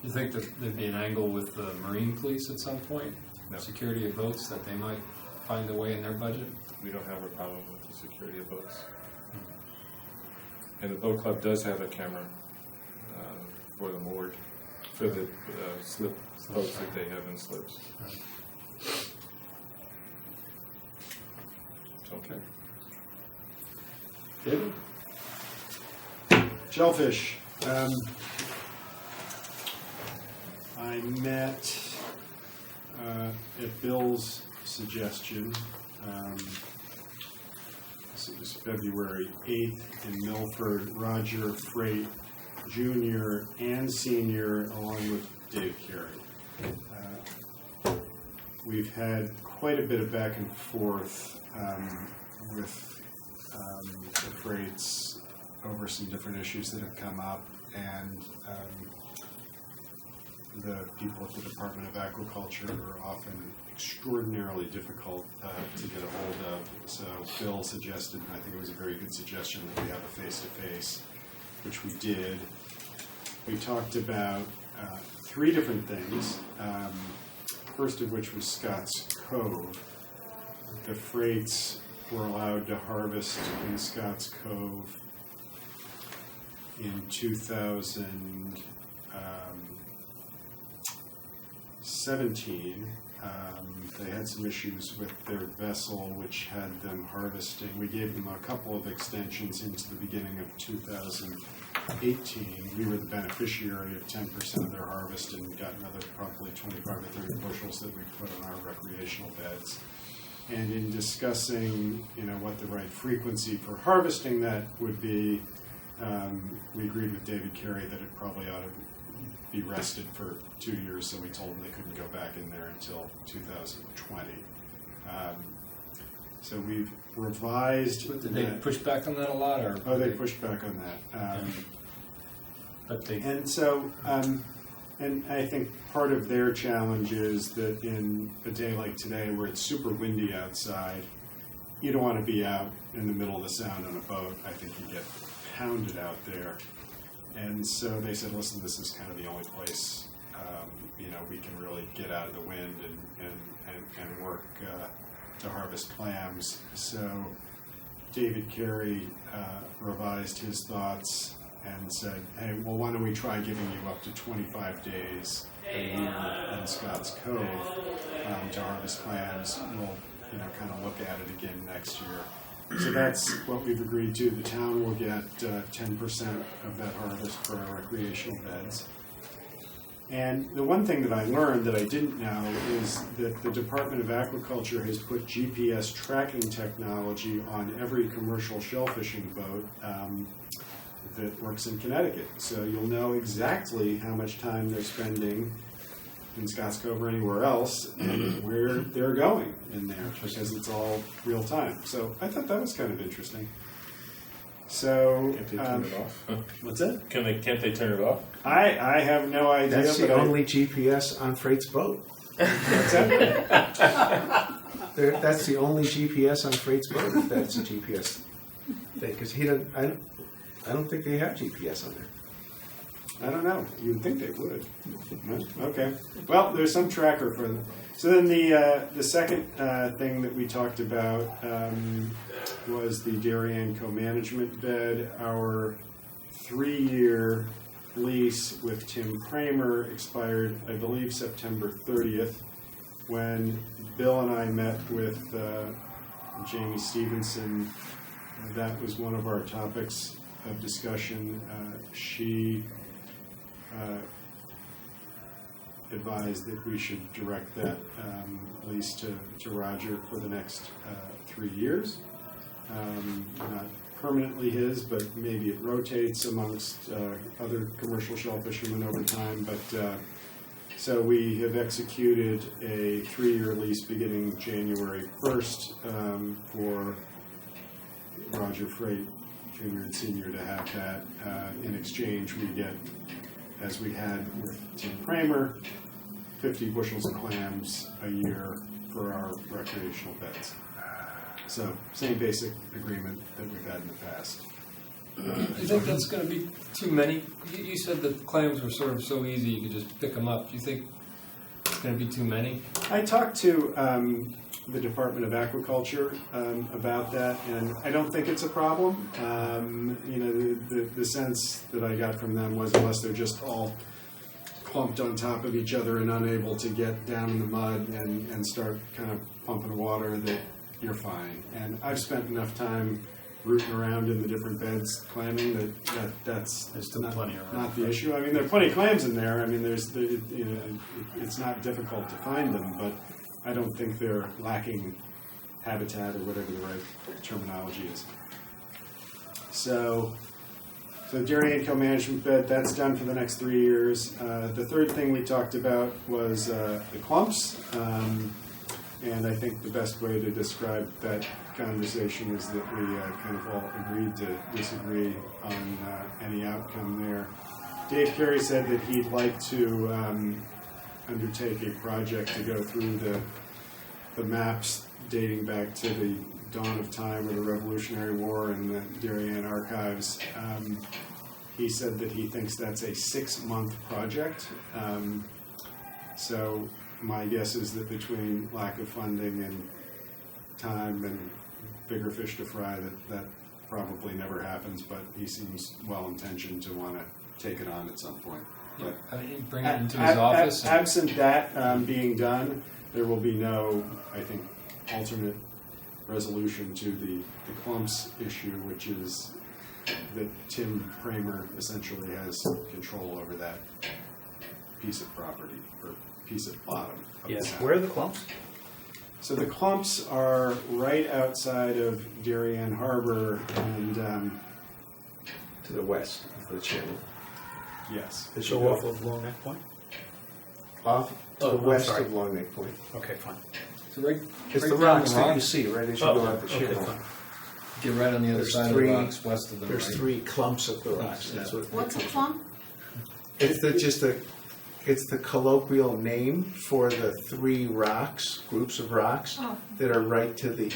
You think that there'd be an angle with the Marine Police at some point? No. Security of boats, that they might find a way in their budget? We don't have a problem with the security of boats. And the boat club does have a camera for the moored, for the slip boats that they have in slips. Okay. David? Shellfish. I met at Bill's suggestion, it was February 8th in Milford, Roger Freight Jr. and Sr. along with Dave Carey. We've had quite a bit of back and forth with the Freights over some different issues that have come up, and the people at the Department of Agriculture are often extraordinarily difficult to get a hold of. So Bill suggested, and I think it was a very good suggestion, that we have a face-to-face, which we did. We talked about three different things, first of which was Scott's Cove. The Freights were allowed to harvest in Scott's Cove in 2017. They had some issues with their vessel, which had them harvesting. We gave them a couple of extensions into the beginning of 2018. We were the beneficiary of 10% of their harvest and got another probably 25 or 30 bushels that we put on our recreational beds. And in discussing, what the right frequency for harvesting that would be, we agreed with David Carey that it probably ought to be rested for 2 years, so we told them they couldn't go back in there until 2020. So we've revised. Did they push back on that a lot, or? Oh, they pushed back on that. But they, And so, and I think part of their challenge is that in a day like today where it's super windy outside, you don't want to be out in the middle of the sound on a boat. I think you get pounded out there. And so they said, listen, this is kind of the only place, we can really get out of the wind and work to harvest clams. So David Carey revised his thoughts and said, hey, well, why don't we try giving you up to 25 days a year in Scotts Cove to harvest clams. We'll, kind of look at it again next year. So that's what we've agreed to. The town will get 10% of that harvest for our recreational beds. And the one thing that I learned that I didn't know is that the Department of Agriculture has put GPS tracking technology on every commercial shellfishing boat that works in Connecticut. So you'll know exactly how much time they're spending in Scotts Cove or anywhere else and where they're going in there because it's all real time. So I thought that was kind of interesting. So Can't they turn it off? what's that? Can't they turn it off? I have no idea. That's the but only GPS on Freight's boat. What's that? That's the only GPS on Freight's boat. If that's a GPS thing, because I don't think they have GPS on there. I don't know. You'd think they would. No? Okay. Well, there's some tracker for them. So then the second thing that we talked about was the Darien co-management bed. Our 3-year lease with Tim Kramer expired, I believe, September 30th, when Bill and I met with Jamie Stevenson. That was one of our topics of discussion. She advised that we should direct that lease to Roger for the next 3 years. Not permanently his, but maybe it rotates amongst other commercial shell fishermen over time. But so we have executed a 3-year lease beginning January 1st for Roger Freight Junior and Senior to have that. In exchange, we get, as we had with Tim Kramer, 50 bushels of clams a year for our recreational beds. So, same basic agreement that we've had in the past. do you think that's going to be too many? You said that clams were sort of so easy you could just pick them up. Do you think it's going to be too many? I talked to the Department of Agriculture about that, and I don't think it's a problem. The sense that I got from them was unless they're just all clumped on top of each other and unable to get down in the mud and start kind of pumping water, that you're fine. And I've spent enough time rooting around in the different beds clamming that's There's still plenty around. not the issue. I mean, there are plenty of clams in there. I mean, it's not difficult to find them, but I don't think they're lacking habitat or whatever the right terminology is. So Darien co-management bed, that's done for the next 3 years. The third thing we talked about was the clumps. And I think the best way to describe that conversation is that we kind of all agreed to disagree on any outcome there. Dave Carey said that he'd like to undertake a project to go through the maps dating back to the dawn of time or the Revolutionary War and the Darien archives. He said that he thinks that's a 6-month project. So my guess is that between lack of funding and time and bigger fish to fry, that probably never happens, but he seems well-intentioned to want to take it on at some point. Yeah, I mean, bring it into his office. Absent that being done, there will be no, I think, alternate resolution to the clumps issue, which is that Tim Kramer essentially has control over that piece of property, or piece of bottom. Of Yes. the map. Where are the clumps? So the clumps are right outside of Darien Harbor, and To the west of the channel. yes. As So you go off of Long Neck Point? off to Oh, the I'm west sorry. of Long Neck Point. Okay, fine. So right, It's right the down rocks the that you rock. see right as you Oh, go out the okay, channel. fine. Get right on the other There's side three- of the rocks, west of them. There's right? 3 clumps of the rocks. That's what What's a clump? It's the colloquial name for the 3 groups of rocks Oh. that are right to the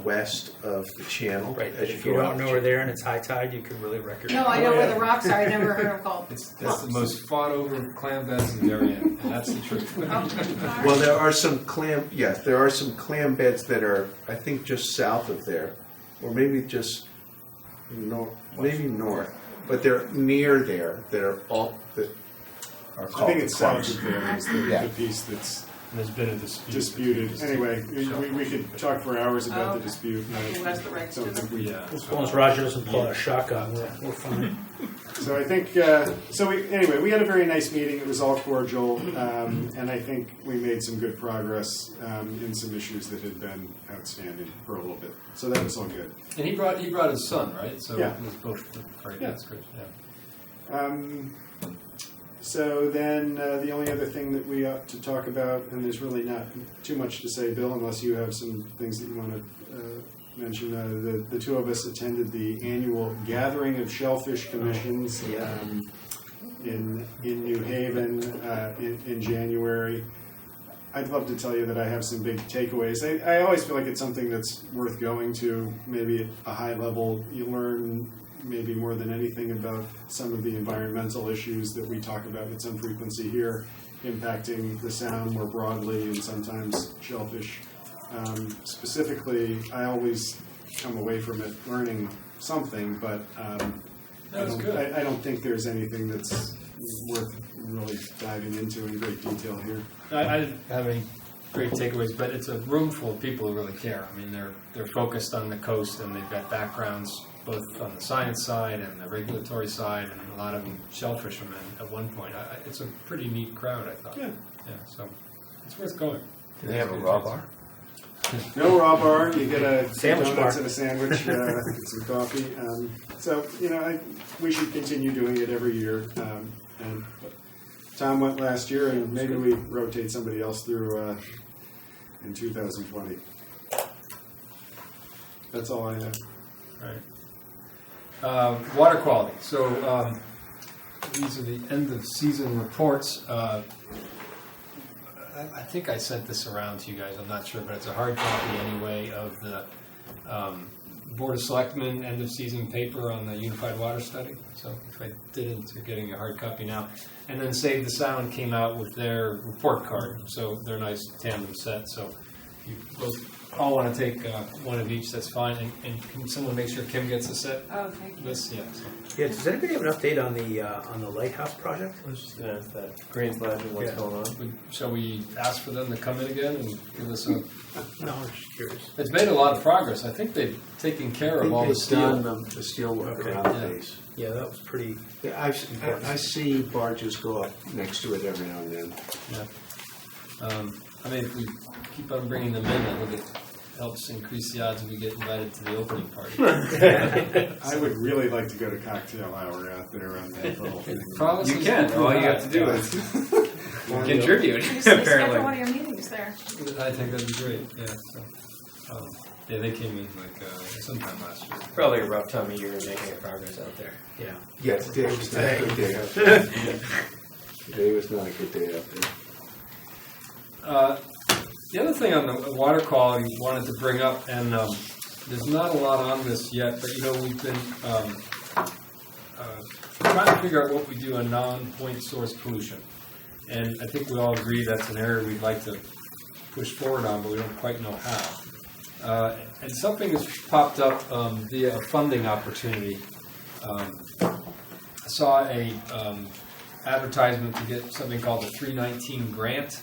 west of the channel. Right, as but if go you up don't know we're there and it's high tide, you could really wreck your. No, I know where the rocks are, I never heard them called. That's the most fought over clam beds in Darien, and that's the truth. Well, there are some clam beds that are, I think, just south of there, or maybe just north, but they're near there that are all that are I called think it's south clumps. of there is the, Yeah. the piece that's There's been a dispute. disputed. Anyway, we could talk for hours about the Okay. dispute. and Who has the rights to don't think them? we- Yeah. As long as Roger doesn't pull out a shotgun, we're fine. So I think, we had a very nice meeting, it was all cordial, and I think we made some good progress in some issues that had been outstanding for a little bit. So that was all good. And he brought his son, right? So Yeah. it was both great. Yeah. That's good. Yeah. So then, the only other thing that we ought to talk about, and there's really not too much to say, Bill, unless you have some things that you want to mention. The two of us attended the annual Gathering of Shellfish Commissions in New Haven in January. I'd love to tell you that I have some big takeaways. I always feel like it's something that's worth going to, maybe at a high level. You learn maybe more than anything about some of the environmental issues that we talk about with some frequency here, impacting the sound more broadly and sometimes shellfish. Specifically, I always come away from it learning something, but I don't think there's anything that's worth really diving into in great detail here. I didn't have any great takeaways, but it's a room full of people who really care. I mean, they're focused on the coast, and they've got backgrounds both on the science side and the regulatory side, and a lot of them shell fishermen at one point. It's a pretty neat crowd, I thought. Yeah. So it's worth going. Do they have a raw bar? No raw bar, you get a Sandwich donuts bar. and a sandwich, get some coffee. So, we should continue doing it every year. And Tom went last year, and maybe we rotate somebody else through in 2020. That's all I have. All right. Water quality. So these are the end of season reports. I think I sent this around to you guys. I'm not sure, but it's a hard copy anyway of the Board of Selectmen end of season paper on the Unified Water Study. So if I didn't, you're getting a hard copy now. And then Save the Sound came out with their report card. So they're nice tandem set. So you both all want to take one of each, that's fine. And can someone make sure Kim gets a set? Oh, thank you. This, yeah. So. Yeah, does anybody have an update on the lighthouse project? I was just going to ask that. Green's Legend, what's Yeah. going on? Shall we ask for them to come in again and give us a... No, I'm just curious. It's made a lot of progress. I think they've taken care of all the steel. The steel work Okay. around the Yeah. base. Yeah, that was pretty. Yeah, I see barges go up next to it every now and then. Yeah. I mean, if we keep on bringing them in, I think it helps increase the odds we get invited to the opening party. I would really like to go to cocktail hour out there on that little thing. Promises You can. do All you that. have to do is contribute, You schedule apparently. one of your meetings there. I think that'd be great. Yeah. So, yeah, they came in like sometime last year. Probably a rough time of year making any progress out there. Yeah. Yes, today was not a good day out there. Today was not a good day out there. The other thing on the water quality wanted to bring up, and there's not a lot on this yet, but we've been trying to figure out what we do on non-point source pollution. And I think we all agree that's an area we'd like to push forward on, but we don't quite know how. And something has popped up via a funding opportunity. I saw a advertisement to get something called the 319 grant,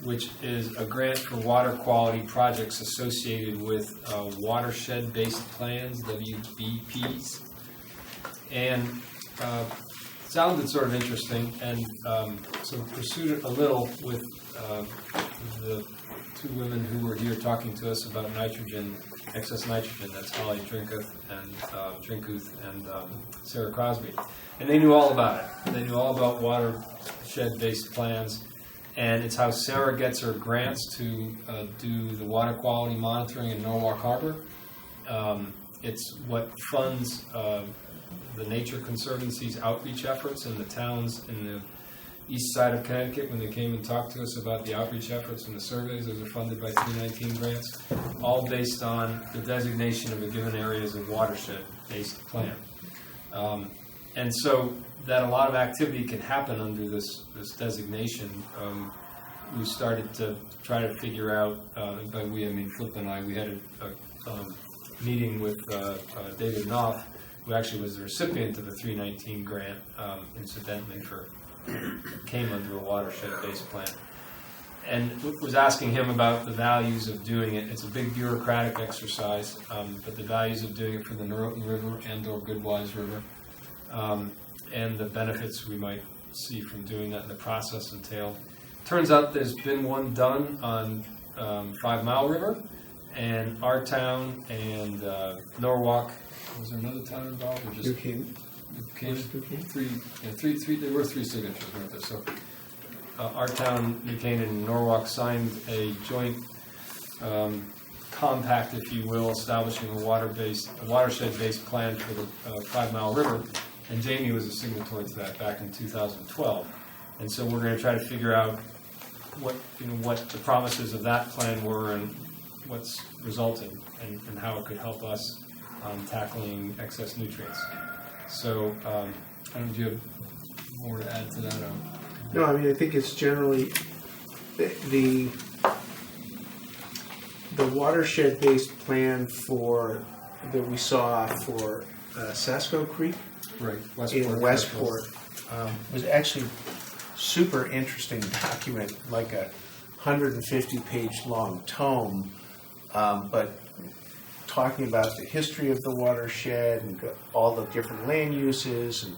which is a grant for water quality projects associated with watershed-based plans, WBPs. And sounded sort of interesting, and so pursued it a little with the two women who were here talking to us about nitrogen, excess nitrogen. That's Holly Drinkuth and Sarah Crosby. And they knew all about it. They knew all about watershed-based plans. And it's how Sarah gets her grants to do the water quality monitoring in Norwalk Harbor. It's what funds the Nature Conservancy's outreach efforts in the towns in the east side of Connecticut when they came and talked to us about the outreach efforts and the surveys. Those are funded by 319 grants, all based on the designation of a given area as a watershed-based plan. And so that a lot of activity can happen under this designation. We started to try to figure out, by we I mean Flip and I, we had a meeting with David Knopf, who actually was the recipient of a 319 grant, incidentally came under a watershed-based plan, and was asking him about the values of doing it. It's a big bureaucratic exercise, but the values of doing it for the Norotan River and or Goodwise River, and the benefits we might see from doing that in the process entailed. Turns out there's been one done on 5 Mile River, and our town and Norwalk. Was there another town involved? Or just New Canaan. Three. There were 3 signatures, weren't there? So our town, New Canaan, and Norwalk signed a joint compact, if you will, establishing a watershed-based plan for the 5 Mile River. And Jamie was a signatory to that back in 2012. And so we're going to try to figure out what the promises of that plan were and what's resulted, and how it could help us tackling excess nutrients. So, I don't know if you have more to add to that? No, I mean, I think it's generally the watershed-based plan that we saw for Sasko Creek Right, in Westport was actually super interesting document, like a 150-page long tome, but talking about the history of the watershed and all the different land uses and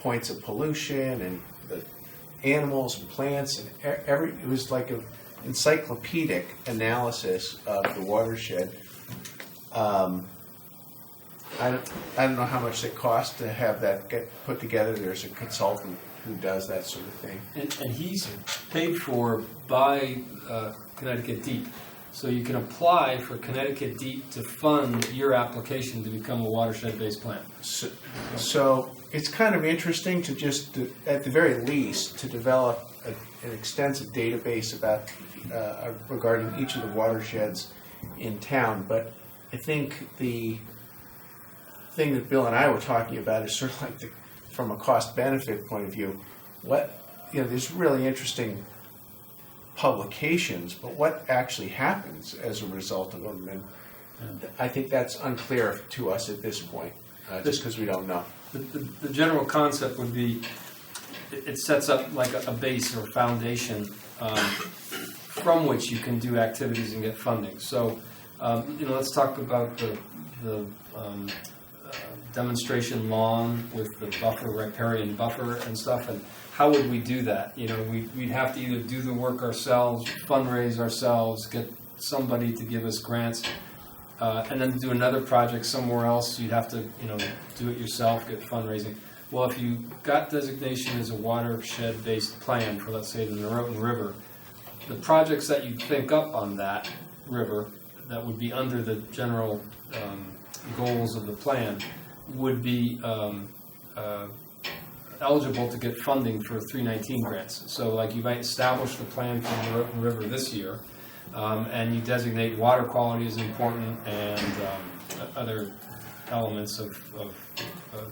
points of pollution and the animals and plants and it was like an encyclopedic analysis of the watershed. I don't know how much it costs to have that get put together. There's a consultant who does that sort of thing. And he's paid for by Connecticut Deep. So you can apply for Connecticut Deep to fund your application to become a watershed-based plan. So it's kind of interesting to just, at the very least, to develop an extensive database about regarding each of the watersheds in town. But I think the thing that Bill and I were talking about is sort of like from a cost-benefit point of view. There's really interesting publications, but what actually happens as a result of them, and I think that's unclear to us at this point, just because we don't know. The general concept would be it sets up like a base or foundation from which you can do activities and get funding. So, let's talk about the demonstration lawn with the buffer, riparian buffer and stuff, and how would we do that? We'd have to either do the work ourselves, fundraise ourselves, get somebody to give us grants, and then do another project somewhere else. You'd have to, do it yourself, get fundraising. Well, if you got designation as a watershed-based plan for, let's say, the Norotan River, the projects that you think up on that river that would be under the general goals of the plan would be eligible to get funding for 319 grants. So like you might establish the plan for the Norotan River this year, and you designate water quality as important and other elements of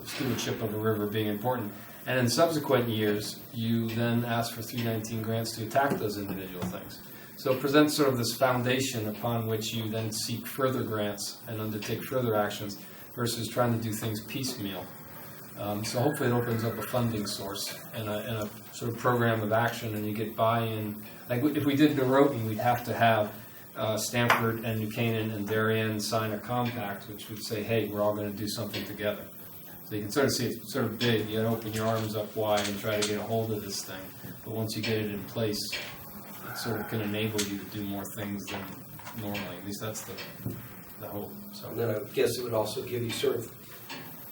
stewardship of a river being important. And in subsequent years, you then ask for 319 grants to attack those individual things. So it presents sort of this foundation upon which you then seek further grants and undertake further actions versus trying to do things piecemeal. So hopefully it opens up a funding source and a sort of program of action, and you get buy-in. Like if we did Norotan, we'd have to have Stanford and New Canaan and Darien sign a compact which would say, hey, we're all going to do something together. So you can sort of see it's sort of big. You open your arms up wide and try to get a hold of this thing. But once you get it in place, it sort of can enable you to do more things than normally. At least that's the hope. So. And then I guess it would also give you sort of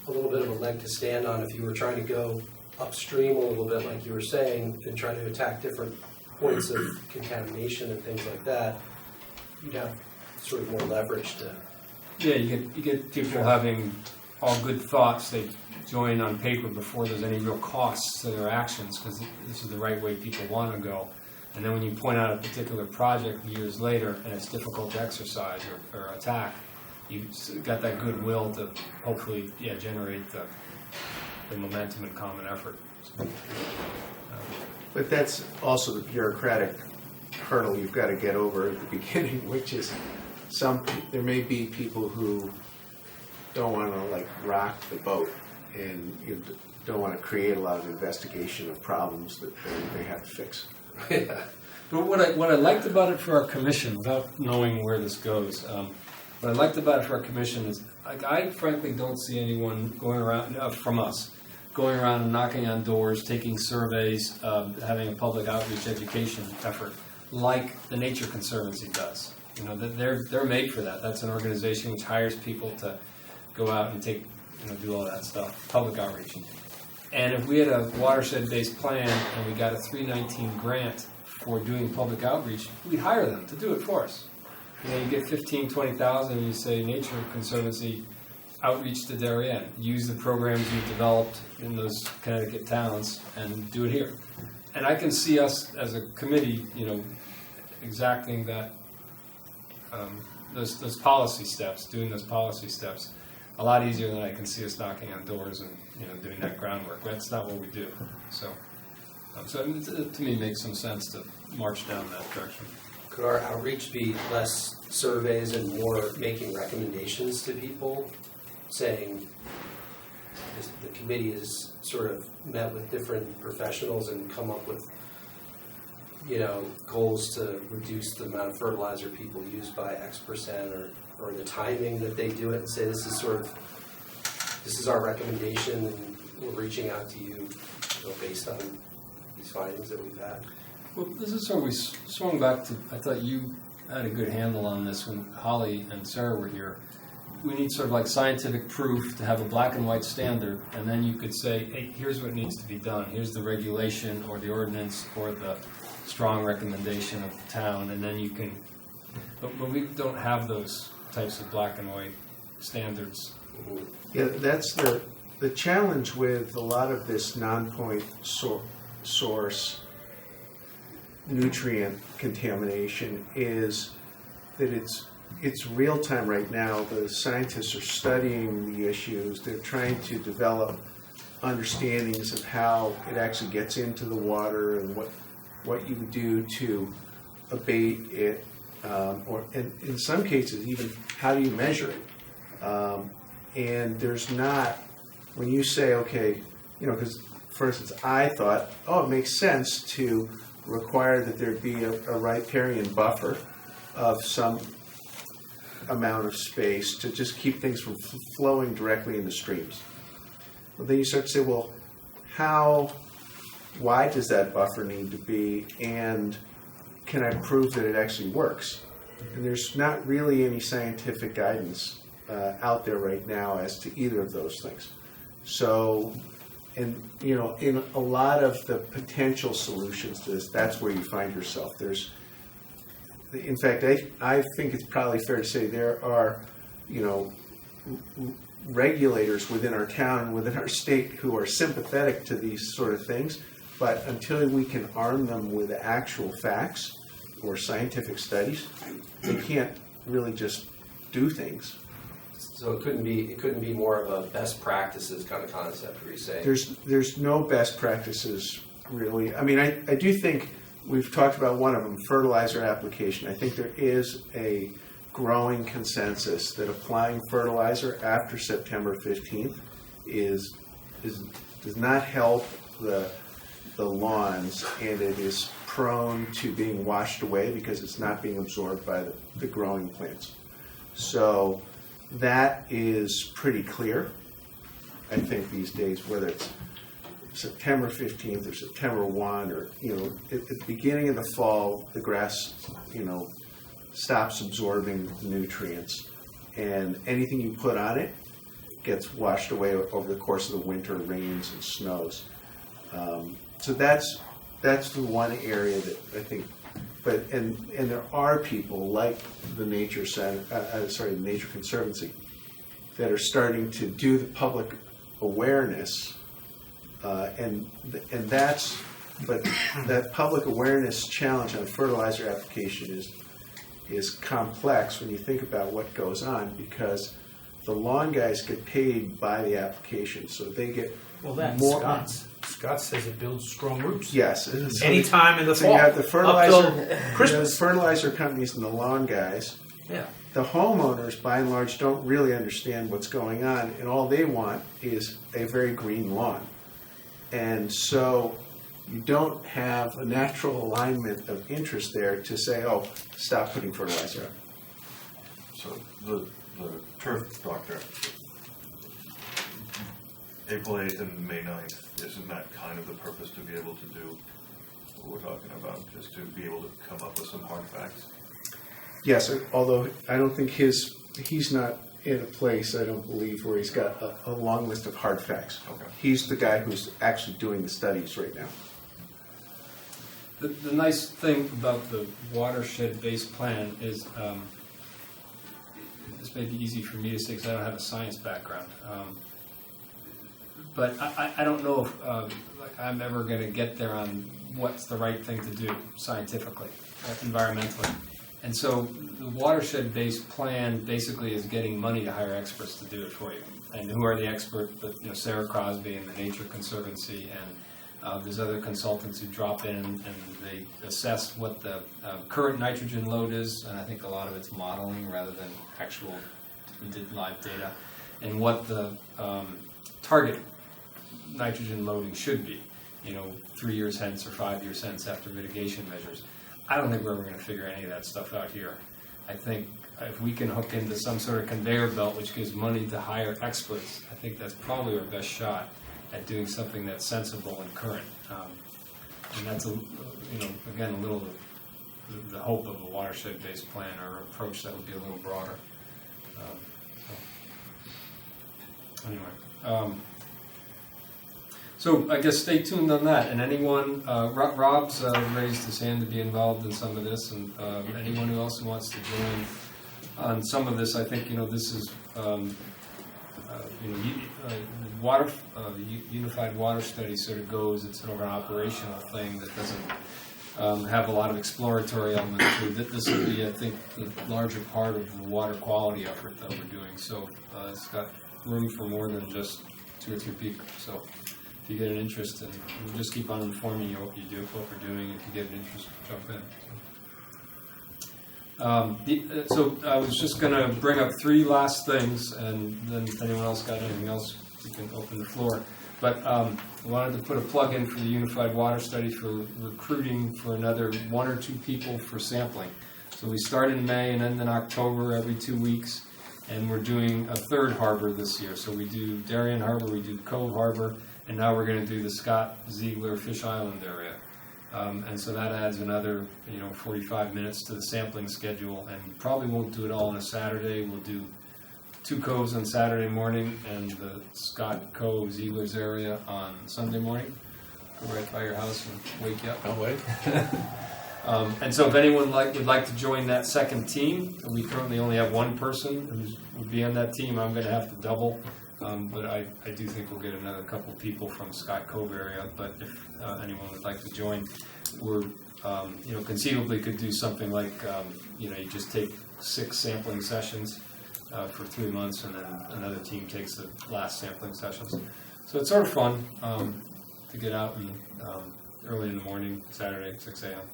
a little bit of a leg to stand on if you were trying to go upstream a little bit, like you were saying, and trying to attack different points of contamination and things like that. You'd have sort of more leverage to. Yeah, you get people having all good thoughts. They join on paper before there's any real costs to their actions, because this is the right way people want to go. And then when you point out a particular project years later and it's difficult to exercise or attack, you've got that goodwill to hopefully generate the momentum and common effort. But that's also the bureaucratic hurdle you've got to get over at the beginning, which is there may be people who don't want to like rock the boat, and you don't want to create a lot of investigation of problems that they have to fix. But what I liked about it for our commission, without knowing where this goes, what I liked about it for our commission is, like, I frankly don't see anyone going around from us going around and knocking on doors, taking surveys, having a public outreach education effort like the Nature Conservancy does. You know, they're made for that. That's an organization which hires people to go out and do all that stuff, public outreach. And if we had a watershed-based plan and we got a 319 grant for doing public outreach, we'd hire them to do it for us. You know, you get 15, 20,000 and you say, Nature Conservancy, outreach to Darien. Use the programs you've developed in those Connecticut towns and do it here. And I can see us as a committee, exacting that, those policy steps, doing those policy steps, a lot easier than I can see us knocking on doors and doing that groundwork. That's not what we do. So it, to me, makes some sense to march down that direction. Could our outreach be less surveys and more making recommendations to people, saying the committee has sort of met with different professionals and come up with goals to reduce the amount of fertilizer people use by X%, or the timing that they do it, and say this is our recommendation and we're reaching out to you, based on these findings that we've had? Well, this is where we swung back to, I thought you had a good handle on this when Holly and Sarah were here. We need sort of like scientific proof to have a black and white standard, and then you could say, hey, here's what needs to be done. Here's the regulation or the ordinance or the strong recommendation of the town, and then you can, but we don't have those types of black and white standards. Yeah, that's the challenge with a lot of this non-point source nutrient contamination is that it's real time right now. The scientists are studying the issues. They're trying to develop understandings of how it actually gets into the water and what you would do to abate it, or in some cases even how do you measure it. And there's not, when you say, okay, because for instance, I thought, it makes sense to require that there be a riparian buffer of some amount of space to just keep things from flowing directly into streams. Well, then you start to say, well, how wide does that buffer need to be, and can I prove that it actually works? And there's not really any scientific guidance out there right now as to either of those things. So, in a lot of the potential solutions to this, that's where you find yourself. In fact, I think it's probably fair to say there are, regulators within our town and within our state who are sympathetic to these sort of things, but until we can arm them with actual facts or scientific studies, they can't really just do things. So it couldn't be more of a best practices kind of concept where you say there's no best practices really. I mean, I do think we've talked about one of them, fertilizer application. I think there is a growing consensus that applying fertilizer after September 15th does not help the lawns, and it is prone to being washed away because it's not being absorbed by the growing plants. So that is pretty clear, I think, these days, whether it's September 15th or September 1 or, at the beginning of the fall, the grass, stops absorbing nutrients, and anything you put on it gets washed away over the course of the winter rains and snows. So that's the one area that I think, and there are people like the Nature Conservancy that are starting to do the public awareness, and that's, but that public awareness challenge on fertilizer application is complex when you think about what goes on, because the lawn guys get paid by the application, so they get Well, that's more. Scott says it builds strong roots. Yes. Anytime in the So fall. you have the fertilizer, Up till Christmas. the fertilizer companies and the lawn guys. Yeah. The homeowners, by and large, don't really understand what's going on, and all they want is a very green lawn. And so you don't have a natural alignment of interest there to say, oh, stop putting fertilizer on. So the turf doctor, April 8th and May 9th, isn't that kind of the purpose to be able to do what we're talking about, just to be able to come up with some hard facts? Yes, although I don't think he's not in a place, I don't believe, where he's got a long list of hard facts. Okay. He's the guy who's actually doing the studies right now. The nice thing about the watershed-based plan is, this may be easy for me to say because I don't have a science background, but I don't know if like I'm ever going to get there on what's the right thing to do scientifically, environmentally. And so the watershed-based plan basically is getting money to hire experts to do it for you. And who are the experts? But Sarah Crosby and the Nature Conservancy, and there's other consultants who drop in and they assess what the current nitrogen load is, and I think a lot of it's modeling rather than actual live data, and what the target nitrogen loading should be, 3 years hence or 5 years hence after mitigation measures. I don't think we're ever going to figure any of that stuff out here. I think if we can hook into some sort of conveyor belt which gives money to hire experts, I think that's probably our best shot at doing something that's sensible and current. And that's, again, a little the hope of a watershed-based plan or approach that would be a little broader. So I guess stay tuned on that. And anyone, Rob's raised his hand to be involved in some of this, and anyone who else wants to join on some of this, I think this is unified water study sort of goes. It's sort of an operational thing that doesn't have a lot of exploratory elements to it. This will be, I think, the larger part of the water quality effort that we're doing. So it's got room for more than just 2 or 3 people. So if you get an interest, and we'll just keep on informing you what you do, what we're doing. If you get an interest, jump in. So I was just going to bring up 3 last things, and then if anyone else got anything else, we can open the floor. But I wanted to put a plug in for the Unified Water Study for recruiting for another 1 or 2 people for sampling. So we start in May and end in October every 2 weeks, and we're doing a 3rd harbor this year. So we do Darien Harbor, we do Cove Harbor, and now we're going to do the Scott Ziegler Fish Island area. And so that adds another 45 minutes to the sampling schedule, and we probably won't do it all on a Saturday. We'll do 2 coves on Saturday morning and the Scott Cove Ziegler's area on Sunday morning. Go right by your house and wake you up. I'll wait. And so if anyone would like to join that second team, we currently only have 1 person who would be on that team. I'm going to have to double. But I do think we'll get another couple people from Scott Cove area. But if anyone would like to join, we're conceivably could do something like you just take 6 sampling sessions for 3 months, and then another team takes the last sampling sessions. So it's sort of fun to get out and early in the morning, Saturday, 6 a.m.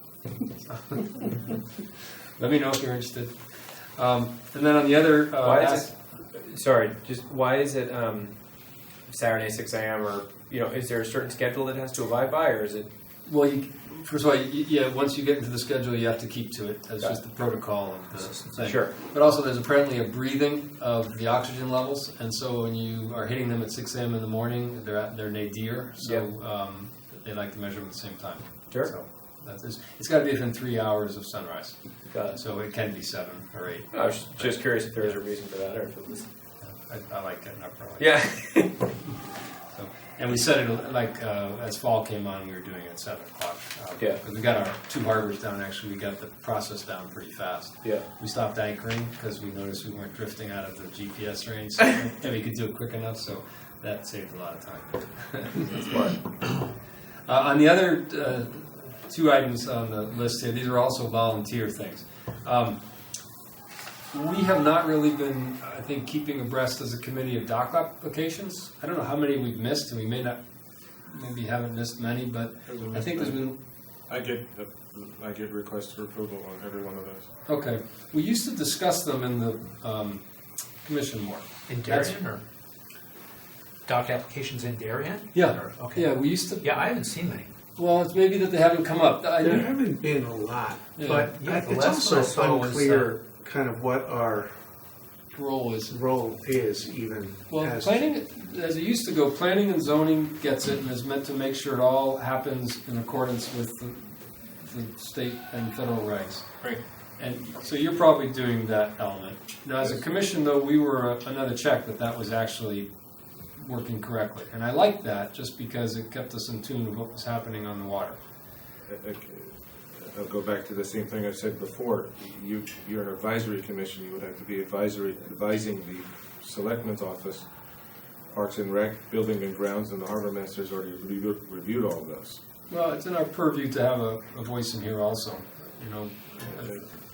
Let me know if you're interested. And then on the other, why is it Saturday 6 a.m. or is there a certain schedule that has to abide by, or is it? Well, first of all, once you get into the schedule, you have to keep to it. That's just the protocol of the thing. Sure. But also, there's apparently a breathing of the oxygen levels, and so when you are hitting them at 6 a.m. in the morning, they're nadir, so they like to measure them at the same time. Sure. So it's got to be within 3 hours of sunrise. Got it. So it can be 7 or 8. I was just curious if there was a reason for that, or if it was. I like getting up early. Yeah. And we set it as fall came on, we were doing it at 7 o'clock. Yeah. Because we got our 2 harbors down, actually, we got the process down pretty fast. Yeah. We stopped anchoring because we noticed we weren't drifting out of the GPS range, so, and we could do it quick enough, so that saved a lot of time. That's why. On the other 2 items on the list here, these are also volunteer things. We have not really been, I think, keeping abreast as a committee of dock applications. I don't know how many we've missed, and we maybe haven't missed many, but I think there's been. I get requests for approval on every one of those. Okay, we used to discuss them in the commission more. In Darien or dock applications in Darien? Yeah, Or- okay. yeah, we used to. Yeah, I haven't seen many. Well, it's maybe that they haven't come up. There haven't been a lot, Yeah. but Yeah, the it's last one I also saw was, unclear kind of what our Role is. role is even. Well, as- planning, as it used to go, planning and zoning gets it and is meant to make sure it all happens in accordance with the state and federal regs. Right. And so you're probably doing that element. Now, as a commission, though, we were another check that was actually working correctly. And I liked that just because it kept us in tune with what was happening on the water. I'll go back to the same thing I said before. You're an advisory commission, you would have to be advising the selectmen's office, Parks and Rec, Building and Grounds, and the harbor master's already reviewed all of those. Well, it's in our purview to have a voice in here also, you know.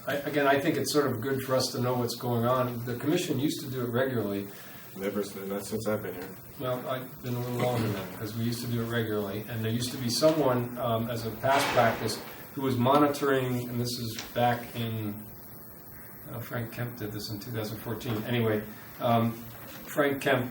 I think it's sort of good for us to know what's going on. The commission used to do it regularly. Not since I've been here. Well, I've been a little longer than that, because we used to do it regularly, and there used to be someone, as a past practice, who was monitoring, and this is back in, Frank Kemp did this in 2014. Anyway, Frank Kemp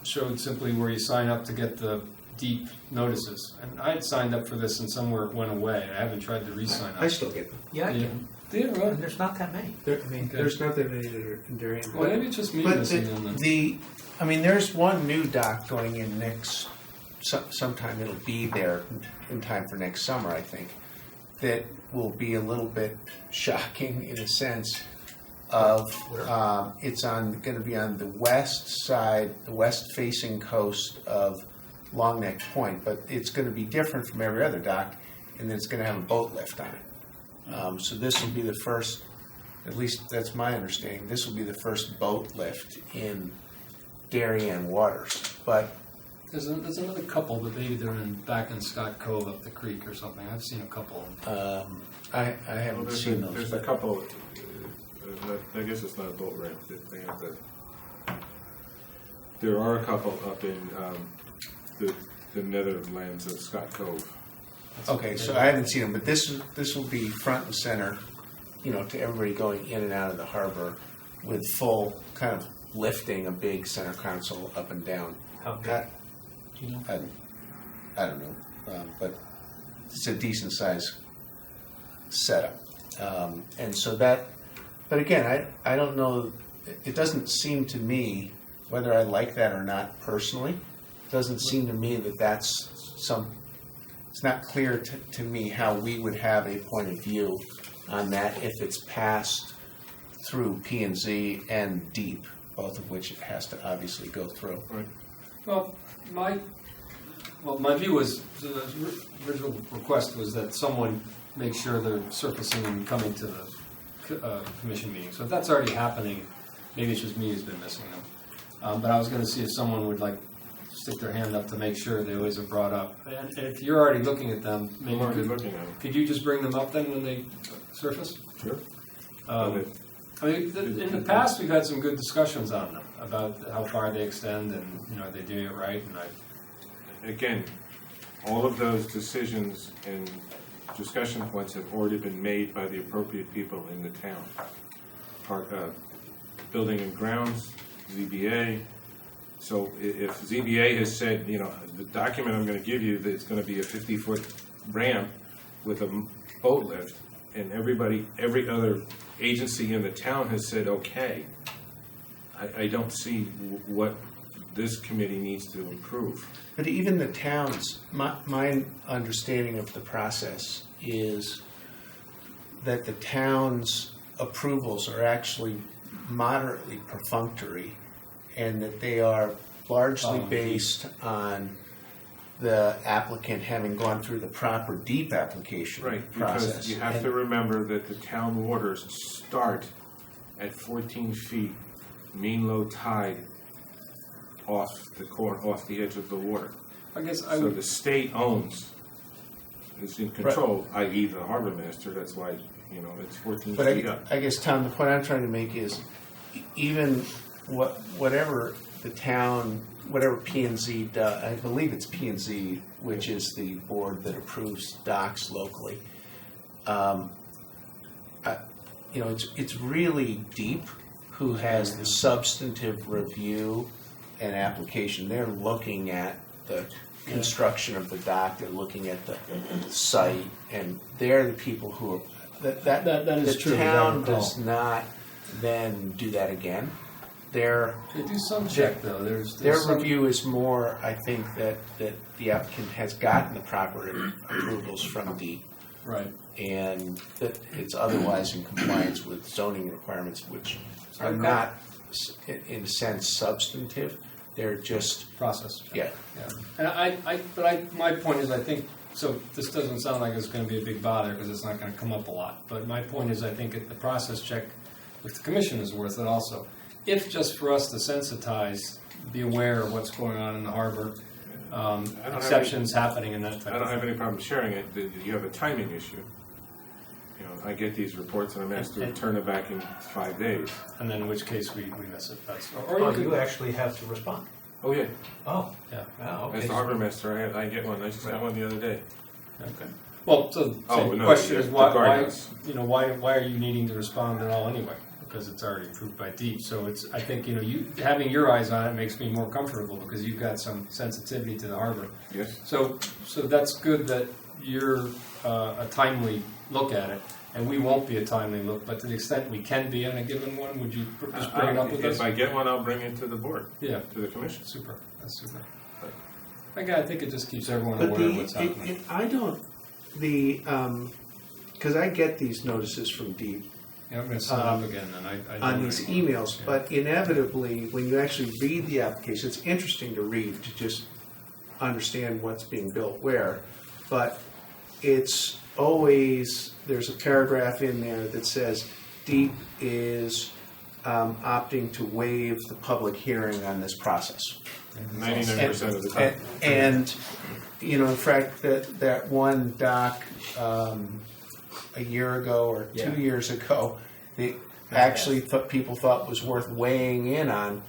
showed simply where you sign up to get the deep notices. And I had signed up for this and somewhere it went away. I haven't tried to re-sign up. I still get them. Yeah, I Yeah. can. Yeah, right. And there's not that many. There's not that many that are in Darien. Well, maybe it's just me But missing them then. there's one new dock going in sometime it'll be there in time for next summer, I think, that will be a little bit shocking in a sense of, it's going to be on the west side, the west-facing coast of Long Neck Point, but it's going to be different from every other dock, and it's going to have a boat lift on it. So this will be the first, at least that's my understanding, this will be the first boat lift in Darien waters. But There's another couple, but maybe they're back in Scott Cove up the creek or something. I've seen a couple. I haven't seen those. There's a couple, I guess it's not a boat ramp. They have there are a couple up in the Netherlands of Scott Cove. Okay, so I haven't seen them, but this will be front and center, to everybody going in and out of the harbor with full kind of lifting a big center console up and down. How big? Do you know? I don't know, but it's a decent size setup, and so that. But again, I don't know. It doesn't seem to me, whether I like that or not personally, it doesn't seem to me that that's some. It's not clear to me how we would have a point of view on that if it's passed through P&Z and DEEP, both of which it has to obviously go through. Right. Well, my view was, the original request was that someone make sure they're surfacing and coming to the commission meeting. So if that's already happening, maybe it's just me who's been missing them. But I was going to see if someone would stick their hand up to make sure they always are brought up. And if you're already looking at them, maybe I'm already looking at them. could you just bring them up then when they surface? Sure. In the past, we've had some good discussions on them about how far they extend and, are they doing it right? And Again, all of those decisions and discussion points have already been made by the appropriate people in the town. Building and Grounds, ZBA. So if ZBA has said, the document I'm going to give you, that it's going to be a 50-foot ramp with a boat lift, and every other agency in the town has said, okay, I don't see what this committee needs to improve. But even the towns, my understanding of the process is that the town's approvals are actually moderately perfunctory, and that they are largely based on the applicant having gone through the proper deep application Right, process. because you have to remember that the town waters start at 14 feet, mean low tide, off the edge of the water. I guess I So would, the state owns, is in control, i.e. the harbor master, that's why, it's 14 But feet up. I guess, Tom, the point I'm trying to make is, even whatever the town, whatever P&Z does, I believe it's P&Z, which is the board that approves docks locally. It's really deep who has the substantive review and application. They're looking at the construction of the dock, they're looking at the site, and they're the people who are, that is true. the without town recall. does not then do that again. Their They do some check though. There's some, review is more, I think, that the applicant has gotten the proper approvals from DEEP, right. and that it's otherwise in compliance with zoning requirements, which are Okay. not, in a sense, substantive. They're just, Process. yeah. Yeah. And my point is, I think, so this doesn't sound like it's going to be a big bother because it's not going to come up a lot. But my point is, I think the process check with the commission is worth it also. If just for us to sensitize, be aware of what's going on in the harbor, exceptions happening and that type I don't of have thing. any problem sharing it. You have a timing issue. I get these reports and I'm asked to return it back in 5 days. And then in which case we miss it. That's, Oh, you you could, actually have to respond. Oh, yeah. Oh, yeah. wow, As okay. the harbor master, I get one. I just got one the other day. Okay. Well, so the Oh, no, question yeah, is the why guardrails. why are you needing to respond at all anyway? Because it's already approved by DEEP. So I think you having your eyes on it makes me more comfortable because you've got some sensitivity to the harbor. Yes. So that's good that you're a timely look at it, and we won't be a timely look. But to the extent we can be on a given one, would you just bring it up with us? If I get one, I'll bring it to the board, Yeah. to the commission. Super. That's super. I think it just keeps everyone But aware of what's happening. because I get these notices from DEEP Yeah, I'm going to set it up again then. I on don't these anymore. emails, Yeah. but inevitably, when you actually read the application, it's interesting to read, to just understand what's being built where, but it's always, there's a paragraph in there that says DEEP is opting to waive the public hearing on this process. 99% of the time. And in fact, that one doc a year ago or 2 years ago, they actually people thought was worth weighing in on.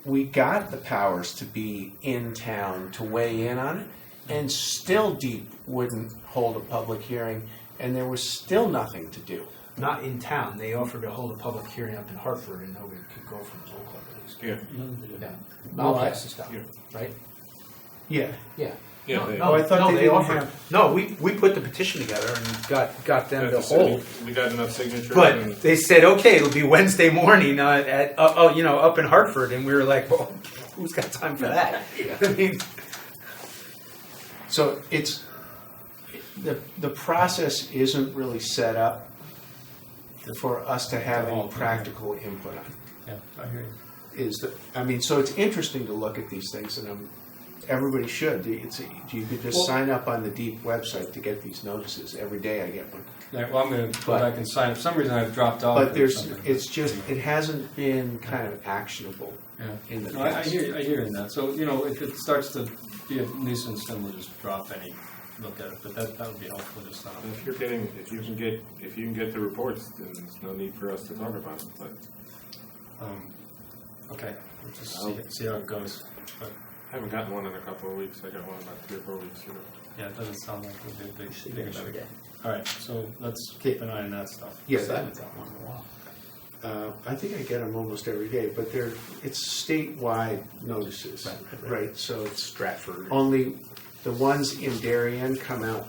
We got the powers to be in town to weigh in on it, and still DEEP wouldn't hold a public hearing, and there was still nothing to do. Not in town. They offered to hold a public hearing up in Hartford, and nobody could go from local at least. Yeah. Yeah. No, All kinds of stuff, yeah. right? Yeah. Yeah. Yeah, No, they- no, I thought no, they they didn't offered. have- No, we put the petition together and got them to So hold. we got enough signatures. But and- they said, okay, it'll be Wednesday morning up in Hartford, and we were like, well, who's got time for that? I mean, So it's the process isn't really set up for us to have any practical input on. Yeah, I hear you. So it's interesting to look at these things, and everybody should. You could just sign up on the DEEP website to get these notices. Every day I get one. Yeah, well, I'm going to go But- back and sign up. For some reason I've dropped off. But or something. it hasn't been kind of actionable Yeah. in the No, I past. hear you that. So, if it starts to be a nuisance, then we'll just drop any look at it. But that would be helpful just on. If you can get the reports, then there's no need for us to talk about it. But Okay, we'll just see how it goes. But I haven't gotten one in a couple of weeks. I got one about 3 or 4 weeks ago. yeah, it doesn't sound like it would be a big issue. All right, so let's keep an eye on that stuff. Yeah, I haven't got one in a while. I think I get them almost every day, but it's statewide notices, right? So it's Stratford. only the ones in Darien come out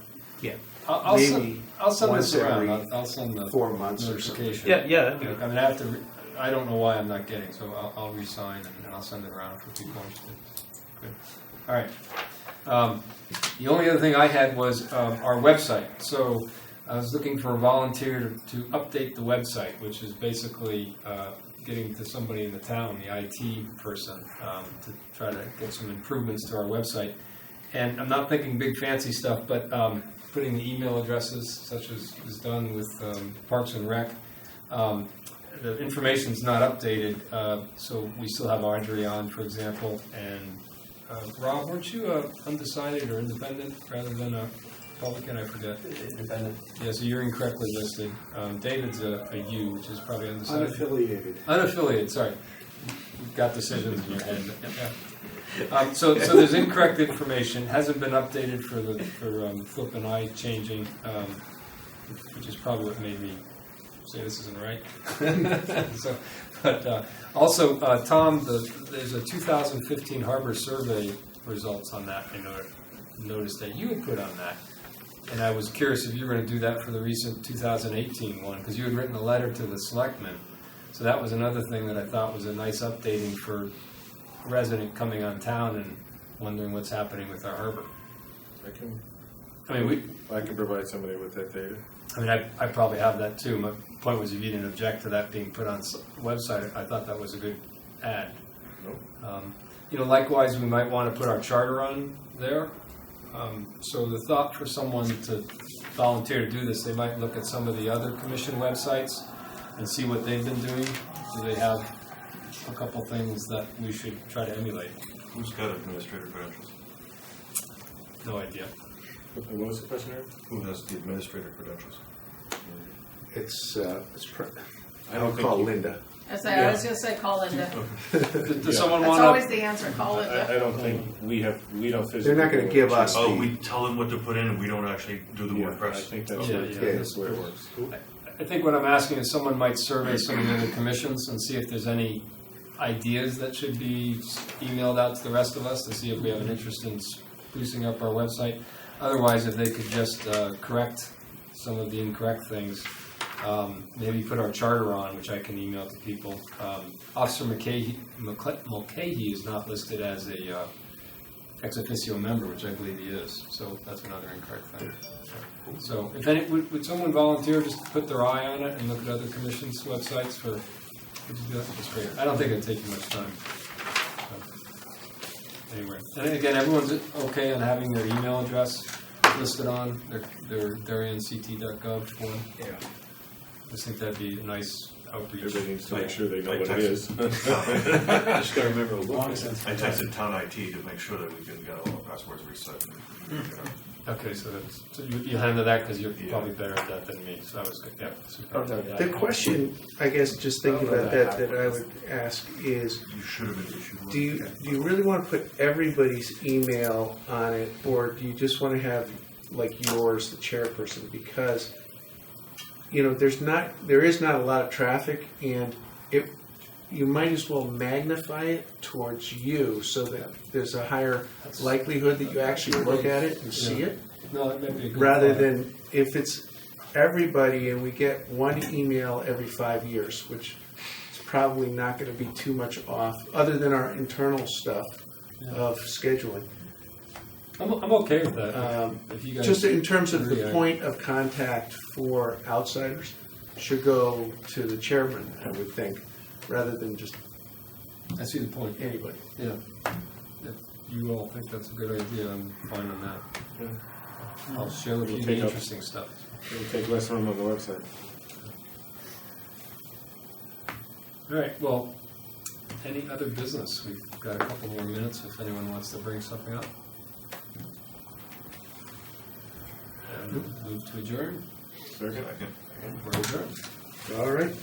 I'll maybe send once this around. every I'll send the 4 months or something. notification. Yeah. I mean, I have to. I don't know why I'm not getting, so I'll re-sign and I'll send it around for people interested. Good. All right. The only other thing I had was our website. So I was looking for a volunteer to update the website, which is basically getting to somebody in the town, the IT person, to try to get some improvements to our website. And I'm not thinking big fancy stuff, but putting the email addresses, such as is done with Parks and Rec. The information's not updated, so we still have Audrey on, for example, and Rob, weren't you undecided or independent rather than a Republican? I forget. Independent. Yeah, so you're incorrectly listed. David's a U, which is probably undecided. Unaffiliated. Unaffiliated, sorry. You've got decisions in your head. Yeah. So there's incorrect information, hasn't been updated for Flip and I changing, which is probably what made me say this isn't right. So, but also, Tom, there's a 2015 Harbor Survey results on that. I noticed that you had put on that. And I was curious if you were going to do that for the recent 2018 one, because you had written a letter to the selectmen. So that was another thing that I thought was a nice updating for a resident coming on town and wondering what's happening with our harbor. I can provide somebody with that data. I mean, I probably have that too. My point was, if you didn't object to that being put on the website, I thought that was a good ad. Nope. Likewise, we might want to put our charter on there. So the thought for someone to volunteer to do this, they might look at some of the other commission websites and see what they've been doing. Do they have a couple things that we should try to emulate? Who's got administrative credentials? No idea. What was the question, Eric? Who has the administrative credentials? I don't call Linda. I was gonna say, call Linda. Does someone That's want always to? the answer, call Linda. I don't think we don't physically. They're not going to give us Oh, the, we tell them what to put in and we don't actually do the Yeah, I WordPress? think that's Yeah, that's the way it works. I think what I'm asking is someone might survey some of the other commissions and see if there's any ideas that should be emailed out to the rest of us to see if we have an interest in sprucing up our website. Otherwise, if they could just correct some of the incorrect things, maybe put our charter on, which I can email to people. Officer Mulcahy is not listed as a ex officio member, which I believe he is. So that's another incorrect thing. So if would someone volunteer just to put their eye on it and look at other commissions' websites for? Would you do that? That's great. I don't think it'd take you much time. Anyway, and again, everyone's okay on having their email address listed on their darien.ct.gov form. Yeah. I just think that'd be a nice outreach. Everybody needs to make sure they know I what it is. Just gotta remember to look. I texted town IT to make sure that we can get all the passwords reset. Okay, so you handle that because you're Yeah. probably better at that than me. So that was good. Yeah. Super. the question, I guess, just thinking about that I would ask is, You should have been issued one. do you really want to put everybody's email on it, or do you just want to have like yours, the chairperson? Because there is not a lot of traffic, and you might as well magnify it towards you so that there's a higher likelihood that you actually look at it and see it, No, that may be a good rather thought. than if it's everybody and we get one email every 5 years, which is probably not going to be too much off, other than our internal stuff of scheduling. I'm okay with that. If you guys Just in terms of agree, the point of contact for outsiders should go to the chairman, I would think, rather than just I see the point. anybody. Yeah. If you all think that's a good idea, I'm fine on that. Yeah. I'll share with you We'll the take up- interesting stuff. It'll take less room on the website. All right, well, any other business? We've got a couple more minutes if anyone wants to bring something up. And move to adjourn. Second. We're adjourned. All right.